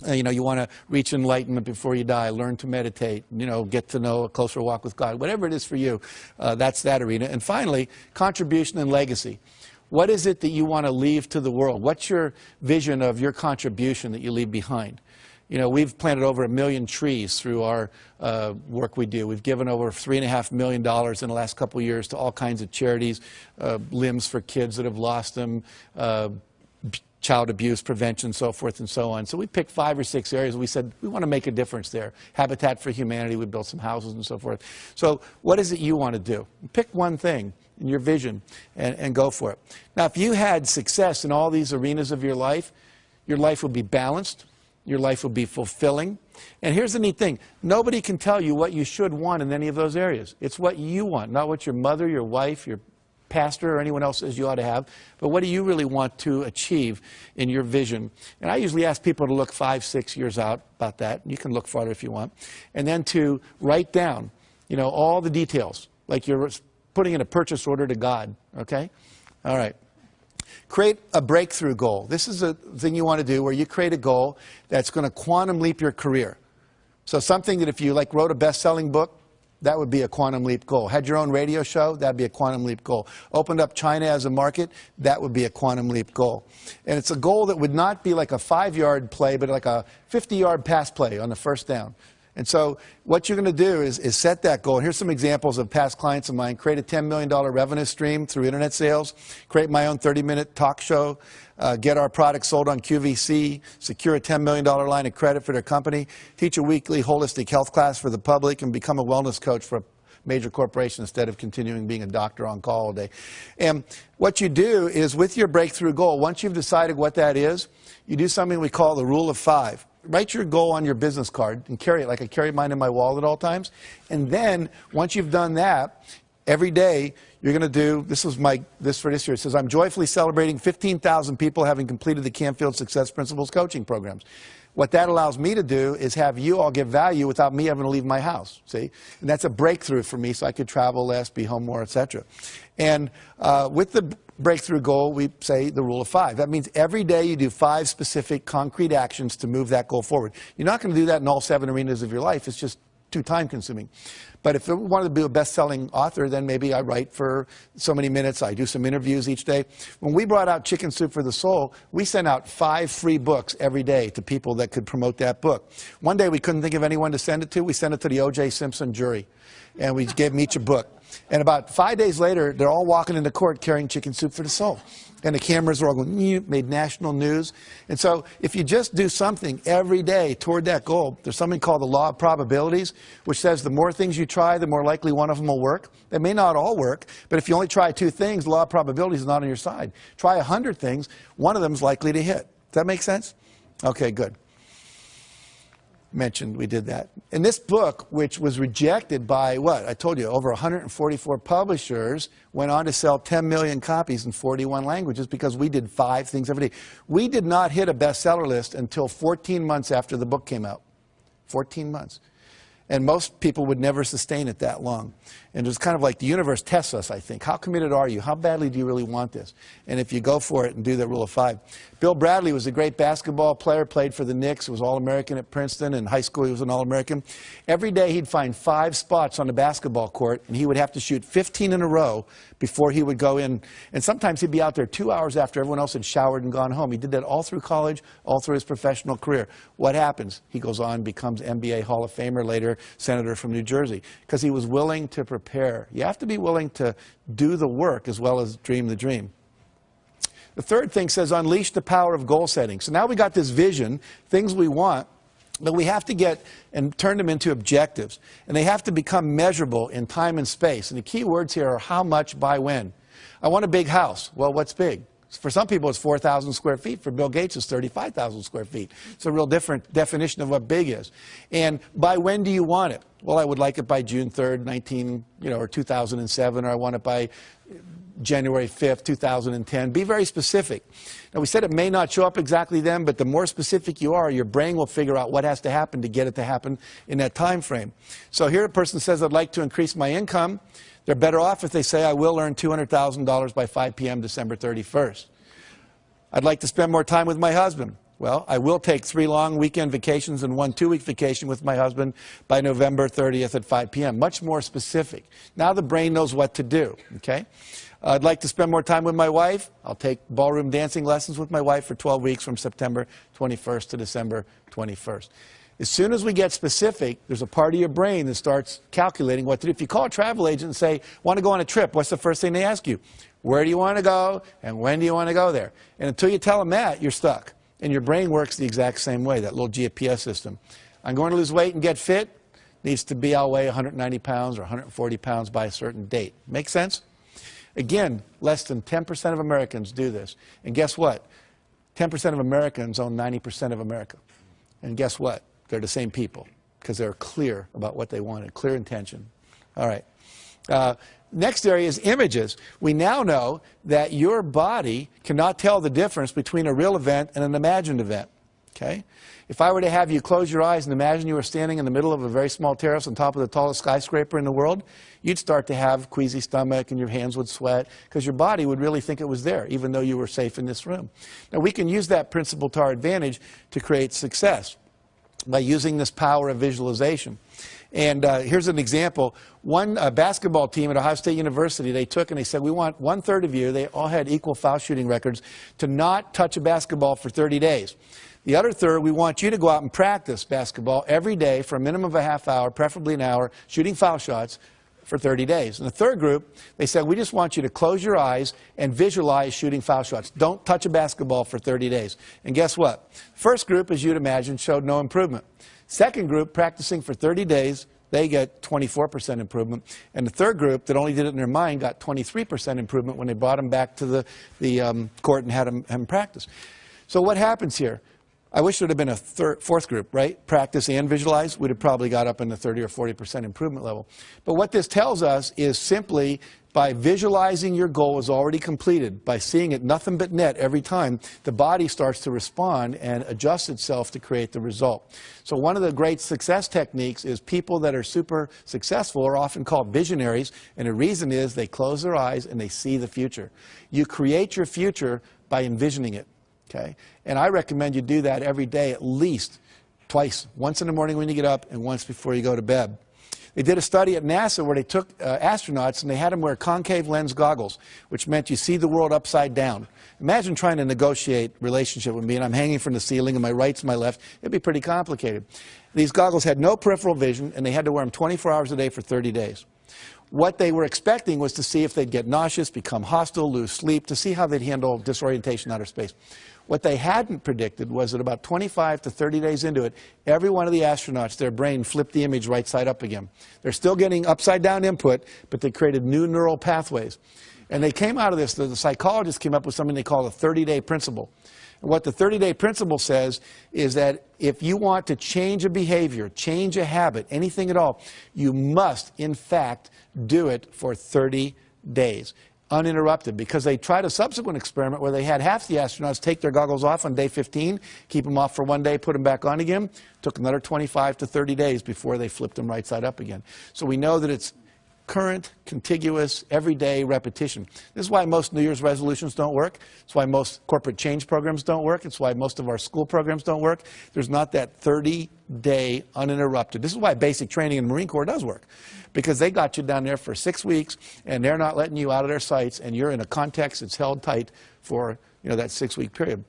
You know, you want to reach enlightenment before you die, learn to meditate, you know, get to know a closer walk with God. Whatever it is for you, that's that arena. And finally, contribution and legacy. What is it that you want to leave to the world? What's your vision of your contribution that you leave behind? You know, we've planted over 1 million trees through our work we do. We've given over $3.5 million in the last couple of years to all kinds of charities, limbs for kids that have lost them, child abuse prevention, so forth and so on. So we picked 5 or 6 areas, and we said, we want to make a difference there. Habitat for Humanity, we built some houses and so forth. So what is it you want to do? Pick one thing in your vision and go for it. Now, if you had success in all these arenas of your life would be balanced, your life would be fulfilling. And here's the neat thing. Nobody can tell you what you should want in any of those areas. It's what you want, not what your mother, your wife, your pastor or anyone else says you ought to have, but what do you really want to achieve in your vision? And I usually ask people to look 5, 6 years out about that. You can look farther if you want. And then to write down, you know, all the details, like you're putting in a purchase order to God, okay? All right. Create a breakthrough goal. This is a thing you want to do where you create a goal that's going to quantum leap your career. So something that if you like wrote a best-selling book, that would be a quantum leap goal. Had your own radio show, that would be a quantum leap goal. Opened up China as a market, that would be a quantum leap goal. And it's a goal that would not be like a 5-yard play, but like a 50-yard pass play on the first down. And so what you're going to do is set that goal. And here's some examples of past clients of mine. Create a $10 million revenue stream through internet sales. Create my own 30-minute talk show. Get our products sold on QVC. Secure a $10 million line of credit for their company. Teach a weekly holistic health class for the public. And become a wellness coach for a major corporation instead of continuing being a doctor on call all day. And what you do is with your breakthrough goal, once you've decided what that is, you do something we call the rule of 5. Write your goal on your business card and carry it like I carry mine in my wallet at all times. And then once you've done that, every day you're going to do, this for this year, it says, I'm joyfully celebrating 15,000 people having completed the Canfield Success Principles coaching programs. What that allows me to do is have you all get value without me having to leave my house, see? And that's a breakthrough for me, so I could travel less, be home more, etc. And with the breakthrough goal, we say the rule of 5. That means every day you do 5 specific concrete actions to move that goal forward. You're not going to do that in all 7 arenas of your life. It's just too time consuming. But if I wanted to be a best-selling author, then maybe I write for so many minutes, I do some interviews each day. When we brought out Chicken Soup for the Soul, we sent out 5 free books every day to people that could promote that book. One day we couldn't think of anyone to send it to. We sent it to the O.J. Simpson jury, and we gave them each a book. And about 5 days later, they're all walking into court carrying Chicken Soup for the Soul. And the cameras are all going, made national news. And so if you just do something every day toward that goal, there's something called the law of probabilities, which says the more things you try, the more likely one of them will work. They may not all work, but if you only try 2 things, the law of probabilities is not on your side. Try 100 things, one of them is likely to hit. Does that make sense? Okay, good. Mentioned we did that. In this book, which was rejected by, what? I told you, over 144 publishers, went on to sell 10 million copies in 41 languages because we did 5 things every day. We did not hit a bestseller list until 14 months after the book came out. 14 months. And most people would never sustain it that long. And it's kind of like the universe tests us, I think. How committed are you? How badly do you really want this? And if you go for it and do the rule of 5. Bill Bradley was a great basketball player, played for the Knicks, was All-American at Princeton. In high school, he was an All-American. Every day, he'd find 5 spots on the basketball court, and he would have to shoot 15 in a row before he would go in. And sometimes he'd be out there 2 hours after everyone else had showered and gone home. He did that all through college, all through his professional career. What happens? He goes on, becomes NBA Hall of Famer, later senator from New Jersey, because he was willing to prepare. You have to be willing to do the work as well as dream the dream. The third thing says unleash the power of goal setting. So now we got this vision, things we want, but we have to get and turn them into objectives. And they have to become measurable in time and space. And the key words here are how much by when. I want a big house. Well, what's big? For some people, it's 4,000 square feet. For Bill Gates, it's 35,000 square feet. It's a real different definition of what big is. And by when do you want it? Well, I would like it by June 3rd, or 2007, or I want it by January 5th, 2010. Be very specific. Now, we said it may not show up exactly then, but the more specific you are, your brain will figure out what has to happen to get it to happen in that time frame. So here a person says, I'd like to increase my income. They're better off if they say, I will earn $200,000 by 5 p.m. December 31st. I'd like to spend more time with my husband. Well, I will take 3 long weekend vacations and 1 2-week vacation with my husband by November 30th at 5 p.m. Much more specific. Now the brain knows what to do, okay? I'd like to spend more time with my wife. I'll take ballroom dancing lessons with my wife for 12 weeks from September 21st to December 21st. As soon as we get specific, there's a part of your brain that starts calculating what to do. If you call a travel agent and say, want to go on a trip, what's the first thing they ask you? Where do you want to go and when do you want to go there? And until you tell them that, you're stuck. And your brain works the exact same way, that little GPS system. I'm going to lose weight and get fit. Needs to be, I'll weigh 190 pounds or 140 pounds by a certain date. Make sense? Again, less than 10% of Americans do this. And guess what? 10% of Americans own 90% of America. And guess what? They're the same people because they're clear about what they wanted, clear intention. All right. Next area is images. We now know that your body cannot tell the difference between a real event and an imagined event. Okay? If I were to have you close your eyes and imagine you were standing in the middle of a very small terrace on top of the tallest skyscraper in the world, you'd start to have queasy stomach and your hands would sweat because your body would really think it was there, even though you were safe in this room. Now, we can use that principle to our advantage to create success by using this power of visualization. And here's an example. One basketball team at Ohio State University, they took and they said, we want 1/3 of you, they all had equal foul shooting records, to not touch a basketball for 30 days. The other third, we want you to go out and practice basketball every day for a minimum of a half hour, preferably an hour, shooting foul shots for 30 days. And the third group, they said, we just want you to close your eyes and visualize shooting foul shots. Don't touch a basketball for 30 days. And guess what? First group, as you'd imagine, showed no improvement. Second group, practicing for 30 days, they get 24% improvement. And the third group that only did it in their mind got 23% improvement when they brought them back to the court and had them practice. So what happens here? I wish there would have been a fourth group, right? Practice and visualize. We'd have probably got up in the 30 or 40% improvement level. But what this tells us is simply by visualizing your goal is already completed, by seeing it nothing but net every time, the body starts to respond and adjust itself to create the result. So one of the great success techniques is people that are super successful are often called visionaries, and the reason is they close their eyes and they see the future. You create your future by envisioning it. Okay? And I recommend you do that every day at least twice, once in the morning when you get up and once before you go to bed. They did a study at NASA where they took astronauts and they had them wear concave lens goggles, which meant you see the world upside down. Imagine trying to negotiate relationship with me and I'm hanging from the ceiling and my right's my left. It'd be pretty complicated. These goggles had no peripheral vision and they had to wear them 24 hours a day for 30 days. What they were expecting was to see if they'd get nauseous, become hostile, lose sleep, to see how they'd handle disorientation in outer space. What they hadn't predicted was that about 25 to 30 days into it, every one of the astronauts, their brain flipped the image right side up again. They're still getting upside down input, but they created new neural pathways. And they came out of this, the psychologists came up with something they call a 30-day principle. And what the 30-day principle says is that if you want to change a behavior, change a habit, anything at all, you must, in fact, do it for 30 days. Uninterrupted, because they tried a subsequent experiment where they had half the astronauts take their goggles off on day 15, keep them off for one day, put them back on again. Took another 25 to 30 days before they flipped them right side up again. So we know that it's current, contiguous, everyday repetition. This is why most New Year's resolutions don't work. It's why most corporate change programs don't work. It's why most of our school programs don't work. There's not that 30-day uninterrupted. This is why basic training in the Marine Corps does work. Because they got you down there for 6 weeks, and they're not letting you out of their sights, and you're in a context that's held tight for that 6-week period.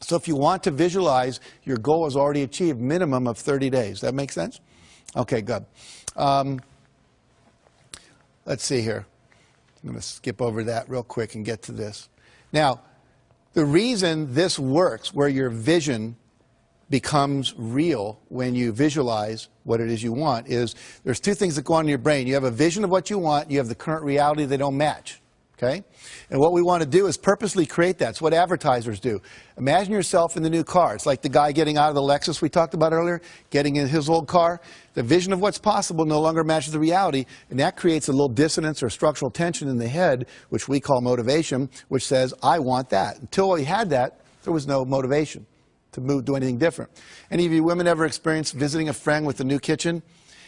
So if you want to visualize, your goal is already achieved, minimum of 30 days. That make sense? Okay, good. Let's see here. I'm going to skip over that real quick and get to this. Now, the reason this works, where your vision becomes real when you visualize what it is you want, is there's two things that go on in your brain. You have a vision of what you want, you have the current reality, they don't match. Okay? And what we want to do is purposely create that. It's what advertisers do. Imagine yourself in the new car. It's like the guy getting out of the Lexus we talked about earlier, getting in his old car. The vision of what's possible no longer matches the reality, and that creates a little dissonance or structural tension in the head, which we call motivation, which says, I want that. Until we had that, there was no motivation to do anything different. Any of you women ever experienced visiting a friend with a new kitchen,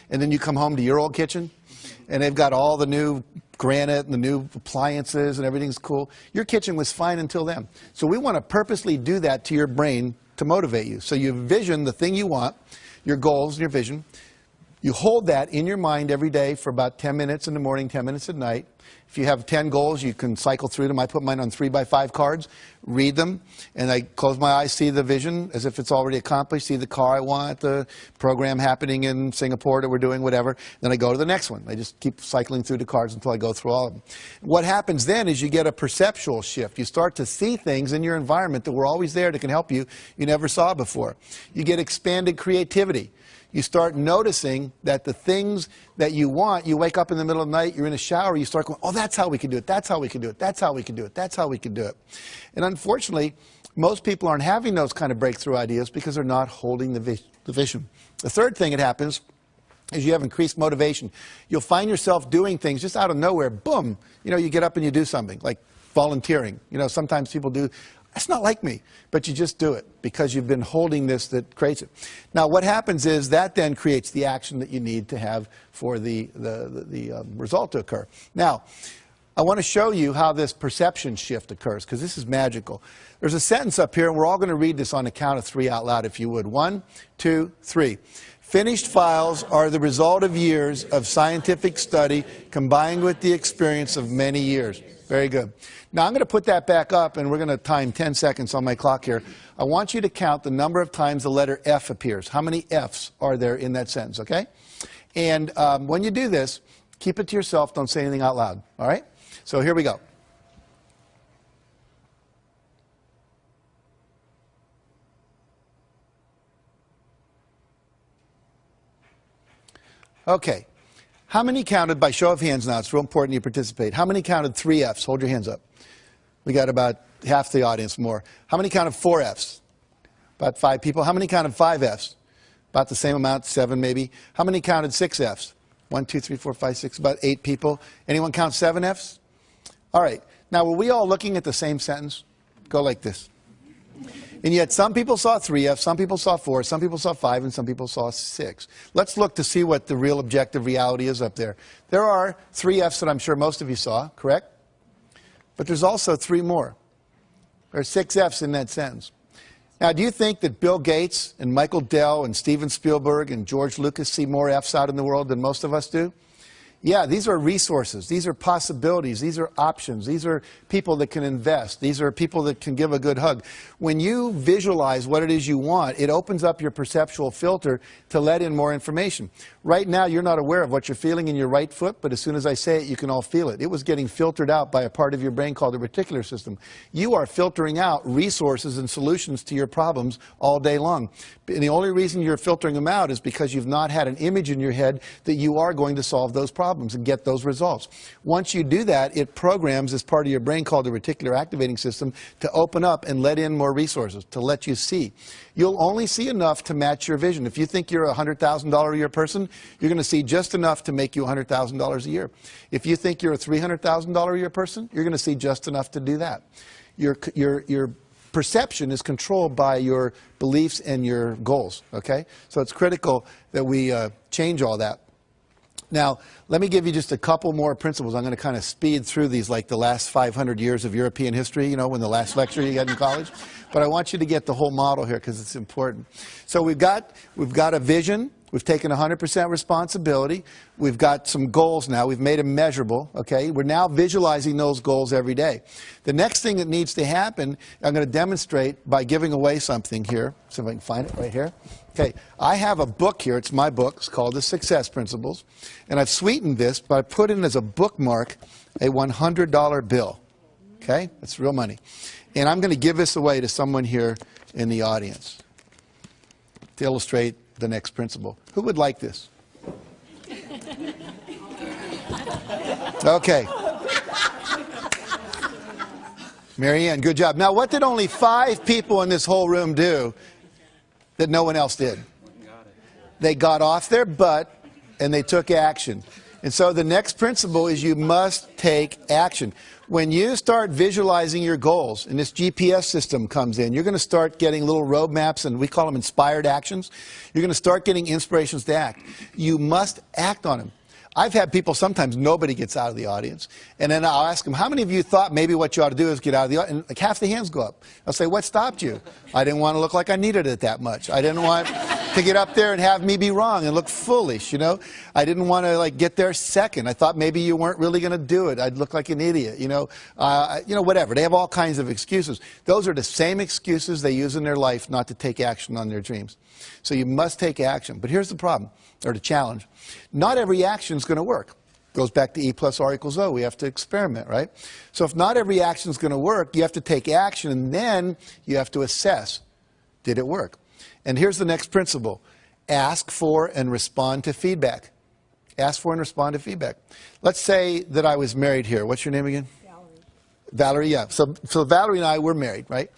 and then you come home to your old kitchen, and they've got all the new granite and the new appliances and everything's cool? Your kitchen was fine until then. So we want to purposely do that to your brain to motivate you. So you vision the thing you want, your goals and your vision. You hold that in your mind every day for about 10 minutes in the morning, 10 minutes at night. If you have 10 goals, you can cycle through them. I put mine on 3x5 cards, read them, and I close my eyes, see the vision as if it's already accomplished, see the car I want, the program happening in Singapore that we're doing, whatever. Then I go to the next one. I just keep cycling through the cards until I go through all of them. What happens then is you get a perceptual shift. You start to see things in your environment that were always there that can help you never saw before. You get expanded creativity. You start noticing that the things that you want, you wake up in the middle of the night, you're in a shower, you start going, oh, that's how we can do it, that's how we can do it, that's how we can do it, that's how we can do it. And unfortunately, most people aren't having those kind of breakthrough ideas because they're not holding the vision. The third thing that happens is you have increased motivation. You'll find yourself doing things just out of nowhere, boom, you get up and you do something, like volunteering. Sometimes people do. That's not like me, but you just do it because you've been holding this that creates it. Now, what happens is that then creates the action that you need to have for the result to occur. Now, I want to show you how this perception shift occurs because this is magical. There's a sentence up here, and we're all going to read this on the count of 3 out loud, if you would. 1, 2, 3. Finished files are the result of years of scientific study combined with the experience of many years. Very good. Now, I'm going to put that back up, and we're going to time 10 seconds on my clock here. I want you to count the number of times the letter F appears. How many Fs are there in that sentence, okay? And when you do this, keep it to yourself. Don't say anything out loud, all right? So here we go. Okay. How many counted, by show of hands now, it's real important you participate. How many counted 3 Fs? Hold your hands up. We got about half the audience more. How many counted 4 Fs? About 5 people. How many counted 5 Fs? About the same amount, 7 maybe. How many counted 6 Fs? 1, 2, 3, 4, 5, 6, about 8 people. Anyone count 7 Fs? All right. Now, were we all looking at the same sentence? Go like this. And yet some people saw 3 Fs, some people saw 4, some people saw 5, and some people saw 6. Let's look to see what the real objective reality is up there. There are 3 Fs that I'm sure most of you saw, correct? But there's also 3 more. There are 6 Fs in that sentence. Now, do you think that Bill Gates and Michael Dell and Steven Spielberg and George Lucas see more Fs out in the world than most of us do? Yeah, these are resources. These are possibilities. These are options. These are people that can invest. These are people that can give a good hug. When you visualize what it is you want, it opens up your perceptual filter to let in more information. Right now, you're not aware of what you're feeling in your right foot, but as soon as I say it, you can all feel it. It was getting filtered out by a part of your brain called the reticular system. You are filtering out resources and solutions to your problems all day long. And the only reason you're filtering them out is because you've not had an image in your head that you are going to solve those problems and get those results. Once you do that, it programs this part of your brain called the reticular activating system to open up and let in more resources, to let you see. You'll only see enough to match your vision. If you think you're a $100,000 a year person, you're going to see just enough to make you $100,000 a year. If you think you're a $300,000 a year person, you're going to see just enough to do that. Your perception is controlled by your beliefs and your goals, okay? So it's critical that we change all that. Now, let me give you just a couple more principles. I'm going to kind of speed through these like the last 500 years of European history, you know, when the last lecture you got in college. But I want you to get the whole model here because it's important. So we've got a vision. We've taken 100% responsibility. We've got some goals now. We've made them measurable, okay? We're now visualizing those goals every day. The next thing that needs to happen, I'm going to demonstrate by giving away something here. See if I can find it right here. Okay, I have a book here. It's my book. It's called The Success Principles. And I've sweetened this by putting as a bookmark a $100 bill. Okay, that's real money. And I'm going to give this away to someone here in the audience to illustrate the next principle. Who would like this? Okay. Marianne, good job. Now, what did only 5 people in this whole room do that no one else did? They got off their butt and they took action. And so the next principle is you must take action. When you start visualizing your goals and this GPS system comes in, you're going to start getting little roadmaps, and we call them inspired actions. You're going to start getting inspirations to act. You must act on them. I've had people, sometimes nobody gets out of the audience, and then I'll ask them, how many of you thought maybe what you ought to do is get out of the audience? And like half the hands go up. I'll say, what stopped you? I didn't want to look like I needed it that much. I didn't want to get up there and have me be wrong and look foolish, you know. I didn't want to like get there second. I thought maybe you weren't really going to do it. I'd look like an idiot, you know, whatever. They have all kinds of excuses. Those are the same excuses they use in their life not to take action on their dreams. So you must take action. But here's the problem, or the challenge. Not every action is going to work. Goes back to E plus R equals O. We have to experiment, right? So if not every action is going to work, you have to take action, and then you have to assess, did it work? And here's the next principle. Ask for and respond to feedback. Ask for and respond to feedback. Let's say that I was married here. What's your name again? Valerie. Valerie, yeah. So Valerie and I were married, right?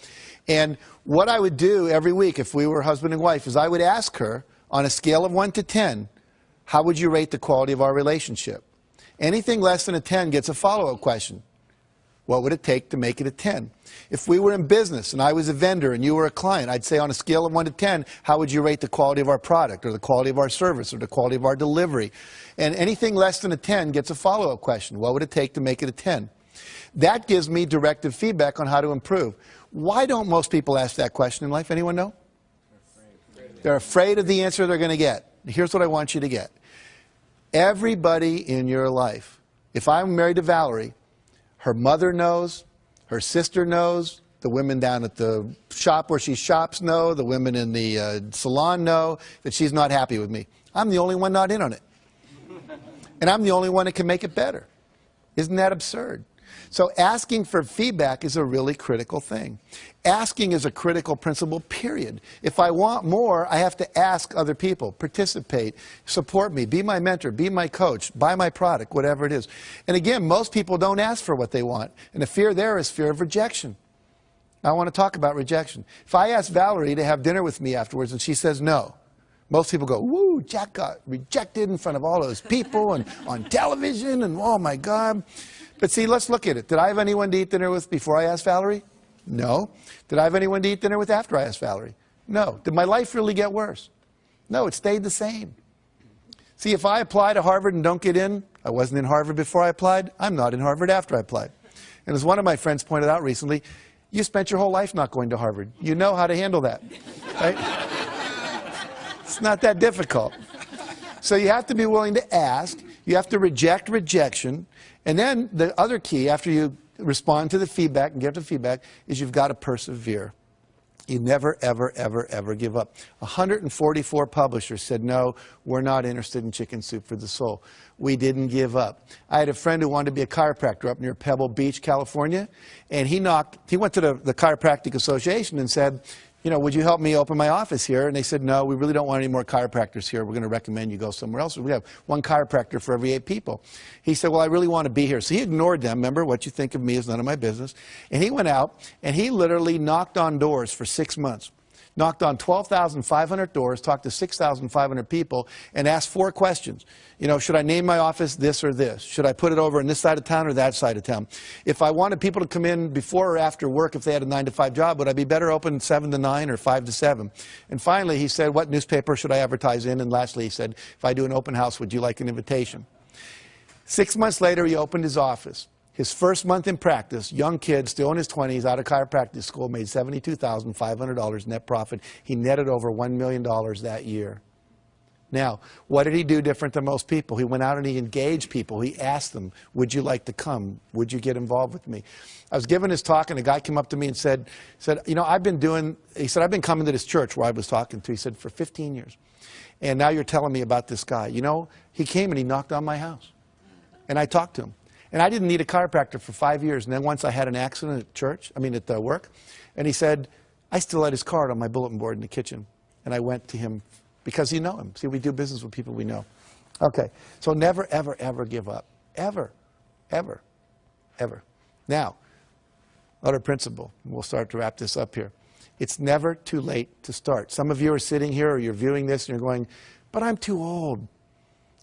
And what I would do every week if we were husband and wife is I would ask her, on a scale of 1 to 10, how would you rate the quality of our relationship? Anything less than a 10 gets a follow-up question. What would it take to make it a 10? If we were in business and I was a vendor and you were a client, I'd say on a scale of 1 to 10, how would you rate the quality of our product or the quality of our service or the quality of our delivery? And anything less than a 10 gets a follow-up question. What would it take to make it a 10? That gives me directive feedback on how to improve. Why don't most people ask that question in life? Anyone know? They're afraid of the answer they're going to get. Here's what I want you to get. Everybody in your life, if I'm married to Valerie, her mother knows, her sister knows, the women down at the shop where she shops know, the women in the salon know that she's not happy with me. I'm the only one not in on it. And I'm the only one that can make it better. Isn't that absurd? So asking for feedback is a really critical thing. Asking is a critical principle, period. If I want more, I have to ask other people, participate, support me, be my mentor, be my coach, buy my product, whatever it is. And again, most people don't ask for what they want. And the fear there is fear of rejection. I want to talk about rejection. If I ask Valerie to have dinner with me afterwards and she says no, most people go, woo, Jack got rejected in front of all those people and on television and oh my God. But see, let's look at it. Did I have anyone to eat dinner with before I asked Valerie? No. Did I have anyone to eat dinner with after I asked Valerie? No. Did my life really get worse? No, it stayed the same. See, if I apply to Harvard and don't get in, I wasn't in Harvard before I applied, I'm not in Harvard after I applied. And as one of my friends pointed out recently, you spent your whole life not going to Harvard. You know how to handle that, right? It's not that difficult. So you have to be willing to ask. You have to reject rejection. And then the other key, after you respond to the feedback and give the feedback, is you've got to persevere. You never, ever, ever, ever give up. 144 publishers said, no, we're not interested in Chicken Soup for the Soul. We didn't give up. I had a friend who wanted to be a chiropractor up near Pebble Beach, California, and he went to the Chiropractic Association and said, you know, would you help me open my office here? And they said, no, we really don't want any more chiropractors here. We're going to recommend you go somewhere else. We have one chiropractor for every 8 people. He said, well, I really want to be here. So he ignored them. Remember, what you think of me is none of my business. And he went out, and he literally knocked on doors for 6 months. Knocked on 12,500 doors, talked to 6,500 people, and asked 4 questions. You know, should I name my office this or this? Should I put it over on this side of town or that side of town? If I wanted people to come in before or after work, if they had a 9-to-5 job, would I be better open 7 to 9 or 5 to 7? And finally, he said, what newspaper should I advertise in? And lastly, he said, if I do an open house, would you like an invitation? 6 months later, he opened his office. His first month in practice, young kid, still in his 20s, out of chiropractic school, made $72,500 net profit. He netted over $1 million that year. Now, what did he do different than most people? He went out and he engaged people. He asked them, would you like to come? Would you get involved with me? I was giving this talk, and a guy came up to me and said, you know, I've been coming to this church where I was talking to. He said, for 15 years. And now you're telling me about this guy. You know, he came and he knocked on my house. And I talked to him. And I didn't need a chiropractor for 5 years. And then once I had an accident at work, and he said, I still had his card on my bulletin board in the kitchen. And I went to him because you know him. See, we do business with people we know. Okay, so never, ever, ever give up. Ever, ever, ever. Now, other principle. We'll start to wrap this up here. It's never too late to start. Some of you are sitting here or you're viewing this and you're going, but I'm too old.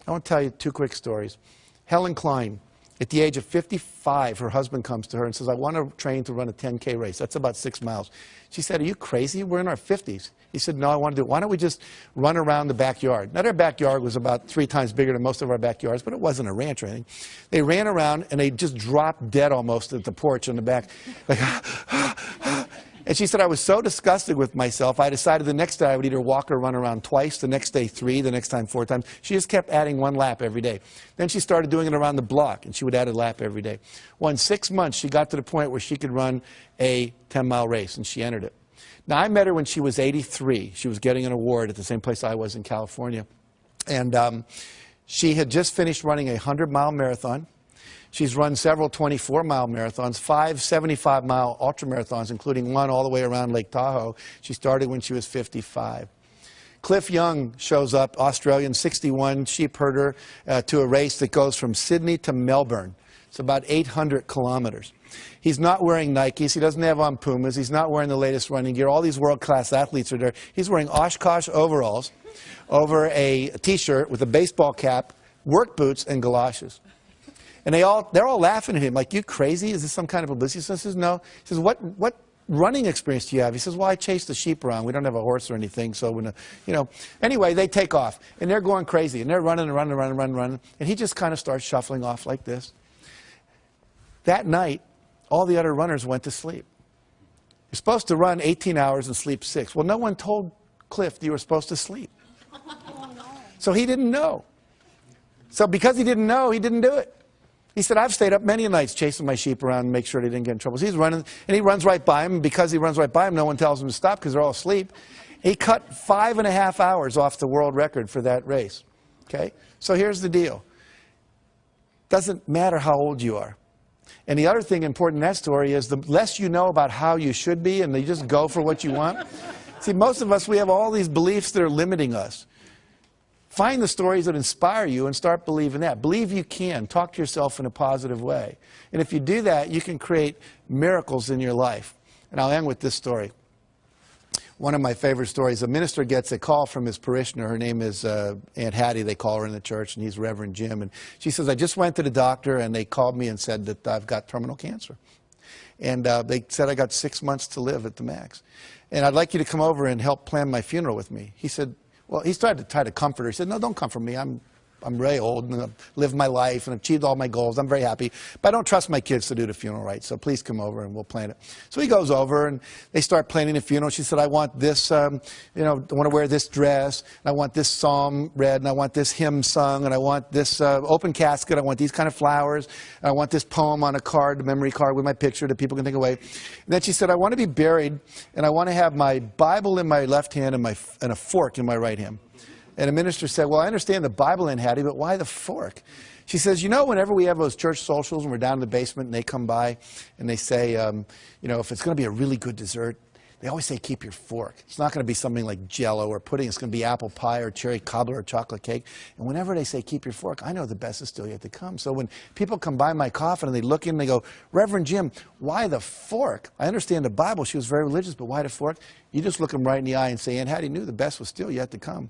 I want to tell you 2 quick stories. Helen Klein. At the age of 55, her husband comes to her and says, I want to train to run a 10K race. That's about 6 miles. She said, are you crazy? We're in our 50s. He said, no, I want to do it. Why don't we just run around the backyard? Now, their backyard was about 3 times bigger than most of our backyards, but it wasn't a ranch or anything. They ran around, and they just dropped dead almost at the porch in the back. Like, and she said, I was so disgusted with myself, I decided the next day I would either walk or run around twice, the next day 3, the next time 4 times. She just kept adding 1 lap every day. Then she started doing it around the block, and she would add a lap every day. Well, in 6 months, she got to the point where she could run a 10-mile race, and she entered it. Now, I met her when she was 83. She was getting an award at the same place I was in California. And she had just finished running a 100-mile marathon. She's run several 24-mile marathons, 5 75-mile ultramarathons, including 1 all the way around Lake Tahoe. She started when she was 55. Cliff Young shows up, Australian, 61, sheep herder, to a race that goes from Sydney to Melbourne. It's about 800 kilometers. He's not wearing Nikes. He doesn't have on Pumas. He's not wearing the latest running gear. All these world-class athletes are there. He's wearing Oshkosh overalls over a T-shirt with a baseball cap, work boots, and galoshes. And they're all laughing at him, like, you crazy? Is this some kind of publicity? He says, no. He says, what running experience do you have? He says, well, I chase the sheep around. We don't have a horse or anything, so, you know. Anyway, they take off, and they're going crazy, and they're running and running and running and running, running. And he just kind of starts shuffling off like this. That night, all the other runners went to sleep. You're supposed to run 18 hours and sleep 6. Well, no one told Cliff you were supposed to sleep. So he didn't know. So because he didn't know, he didn't do it. He said, I've stayed up many nights chasing my sheep around and make sure they didn't get in trouble. So he's running, and he runs right by him, and because he runs right by him, no one tells him to stop because they're all asleep. He cut 5.5 hours off the world record for that race. Okay? So here's the deal. Doesn't matter how old you are. And the other thing important in that story is the less you know about how you should be and you just go for what you want. See, most of us, we have all these beliefs that are limiting us. Find the stories that inspire you and start believing that. Believe you can. Talk to yourself in a positive way. And if you do that, you can create miracles in your life. And I'll end with this story. One of my favorite stories, a minister gets a call from his parishioner. Her name is Aunt Hattie, they call her in the church, and he's Reverend Jim. And she says, I just went to the doctor, and they called me and said that I've got terminal cancer. And they said I got 6 months to live at the max. And I'd like you to come over and help plan my funeral with me. He said, well, he started to try to comfort her. He said, no, don't comfort me. I'm really old, and I've lived my life, and I've achieved all my goals. I'm very happy. But I don't trust my kids to do the funeral right, so please come over, and we'll plan it. So he goes over, and they start planning the funeral. She said, I want this, I want to wear this dress, and I want this psalm read, and I want this hymn sung, and I want this open casket. I want these kind of flowers. And I want this poem on a card, a memory card with my picture that people can take away. And then she said, I want to be buried, and I want to have my Bible in my left hand and a fork in my right hand. And the minister said, well, I understand the Bible in Hattie, but why the fork? She says, whenever we have those church socials and we're down in the basement and they come by and they say, if it's going to be a really good dessert, they always say, keep your fork. It's not going to be something like Jell-O or pudding. It's going to be apple pie or cherry cobbler or chocolate cake. And whenever they say, keep your fork, I know the best is still yet to come. So when people come by my coffin and they look in and they go, Reverend Jim, why the fork? I understand the Bible. She was very religious, but why the fork? You just look them right in the eye and say, Aunt Hattie knew the best was still yet to come.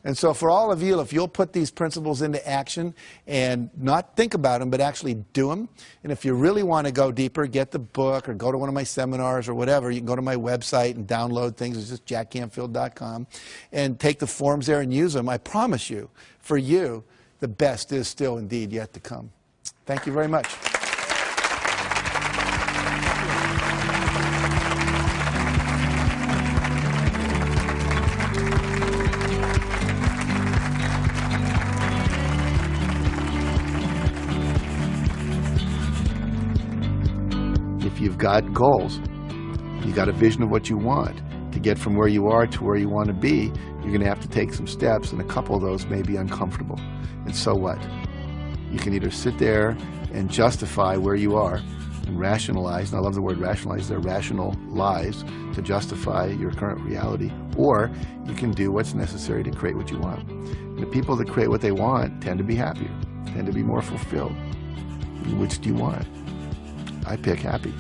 And so for all of you, if you'll put these principles into action and not think about them, but actually do them, and if you really want to go deeper, get the book or go to one of my seminars or whatever, you can go to my website and download things. It's just jackcanfield.com and take the forms there and use them. I promise you, for you, the best is still indeed yet to come. Thank you very much. You've got goals. You've got a vision of what you want. To get from where you are to where you want to be, you're going to have to take some steps, and a couple of those may be uncomfortable. And so what? You can either sit there and justify where you are and rationalize, and I love the word rationalize, they're rational lies to justify your current reality, or you can do what's necessary to create what you want. And the people that create what they want tend to be happier, tend to be more fulfilled. Which do you want? I pick happy.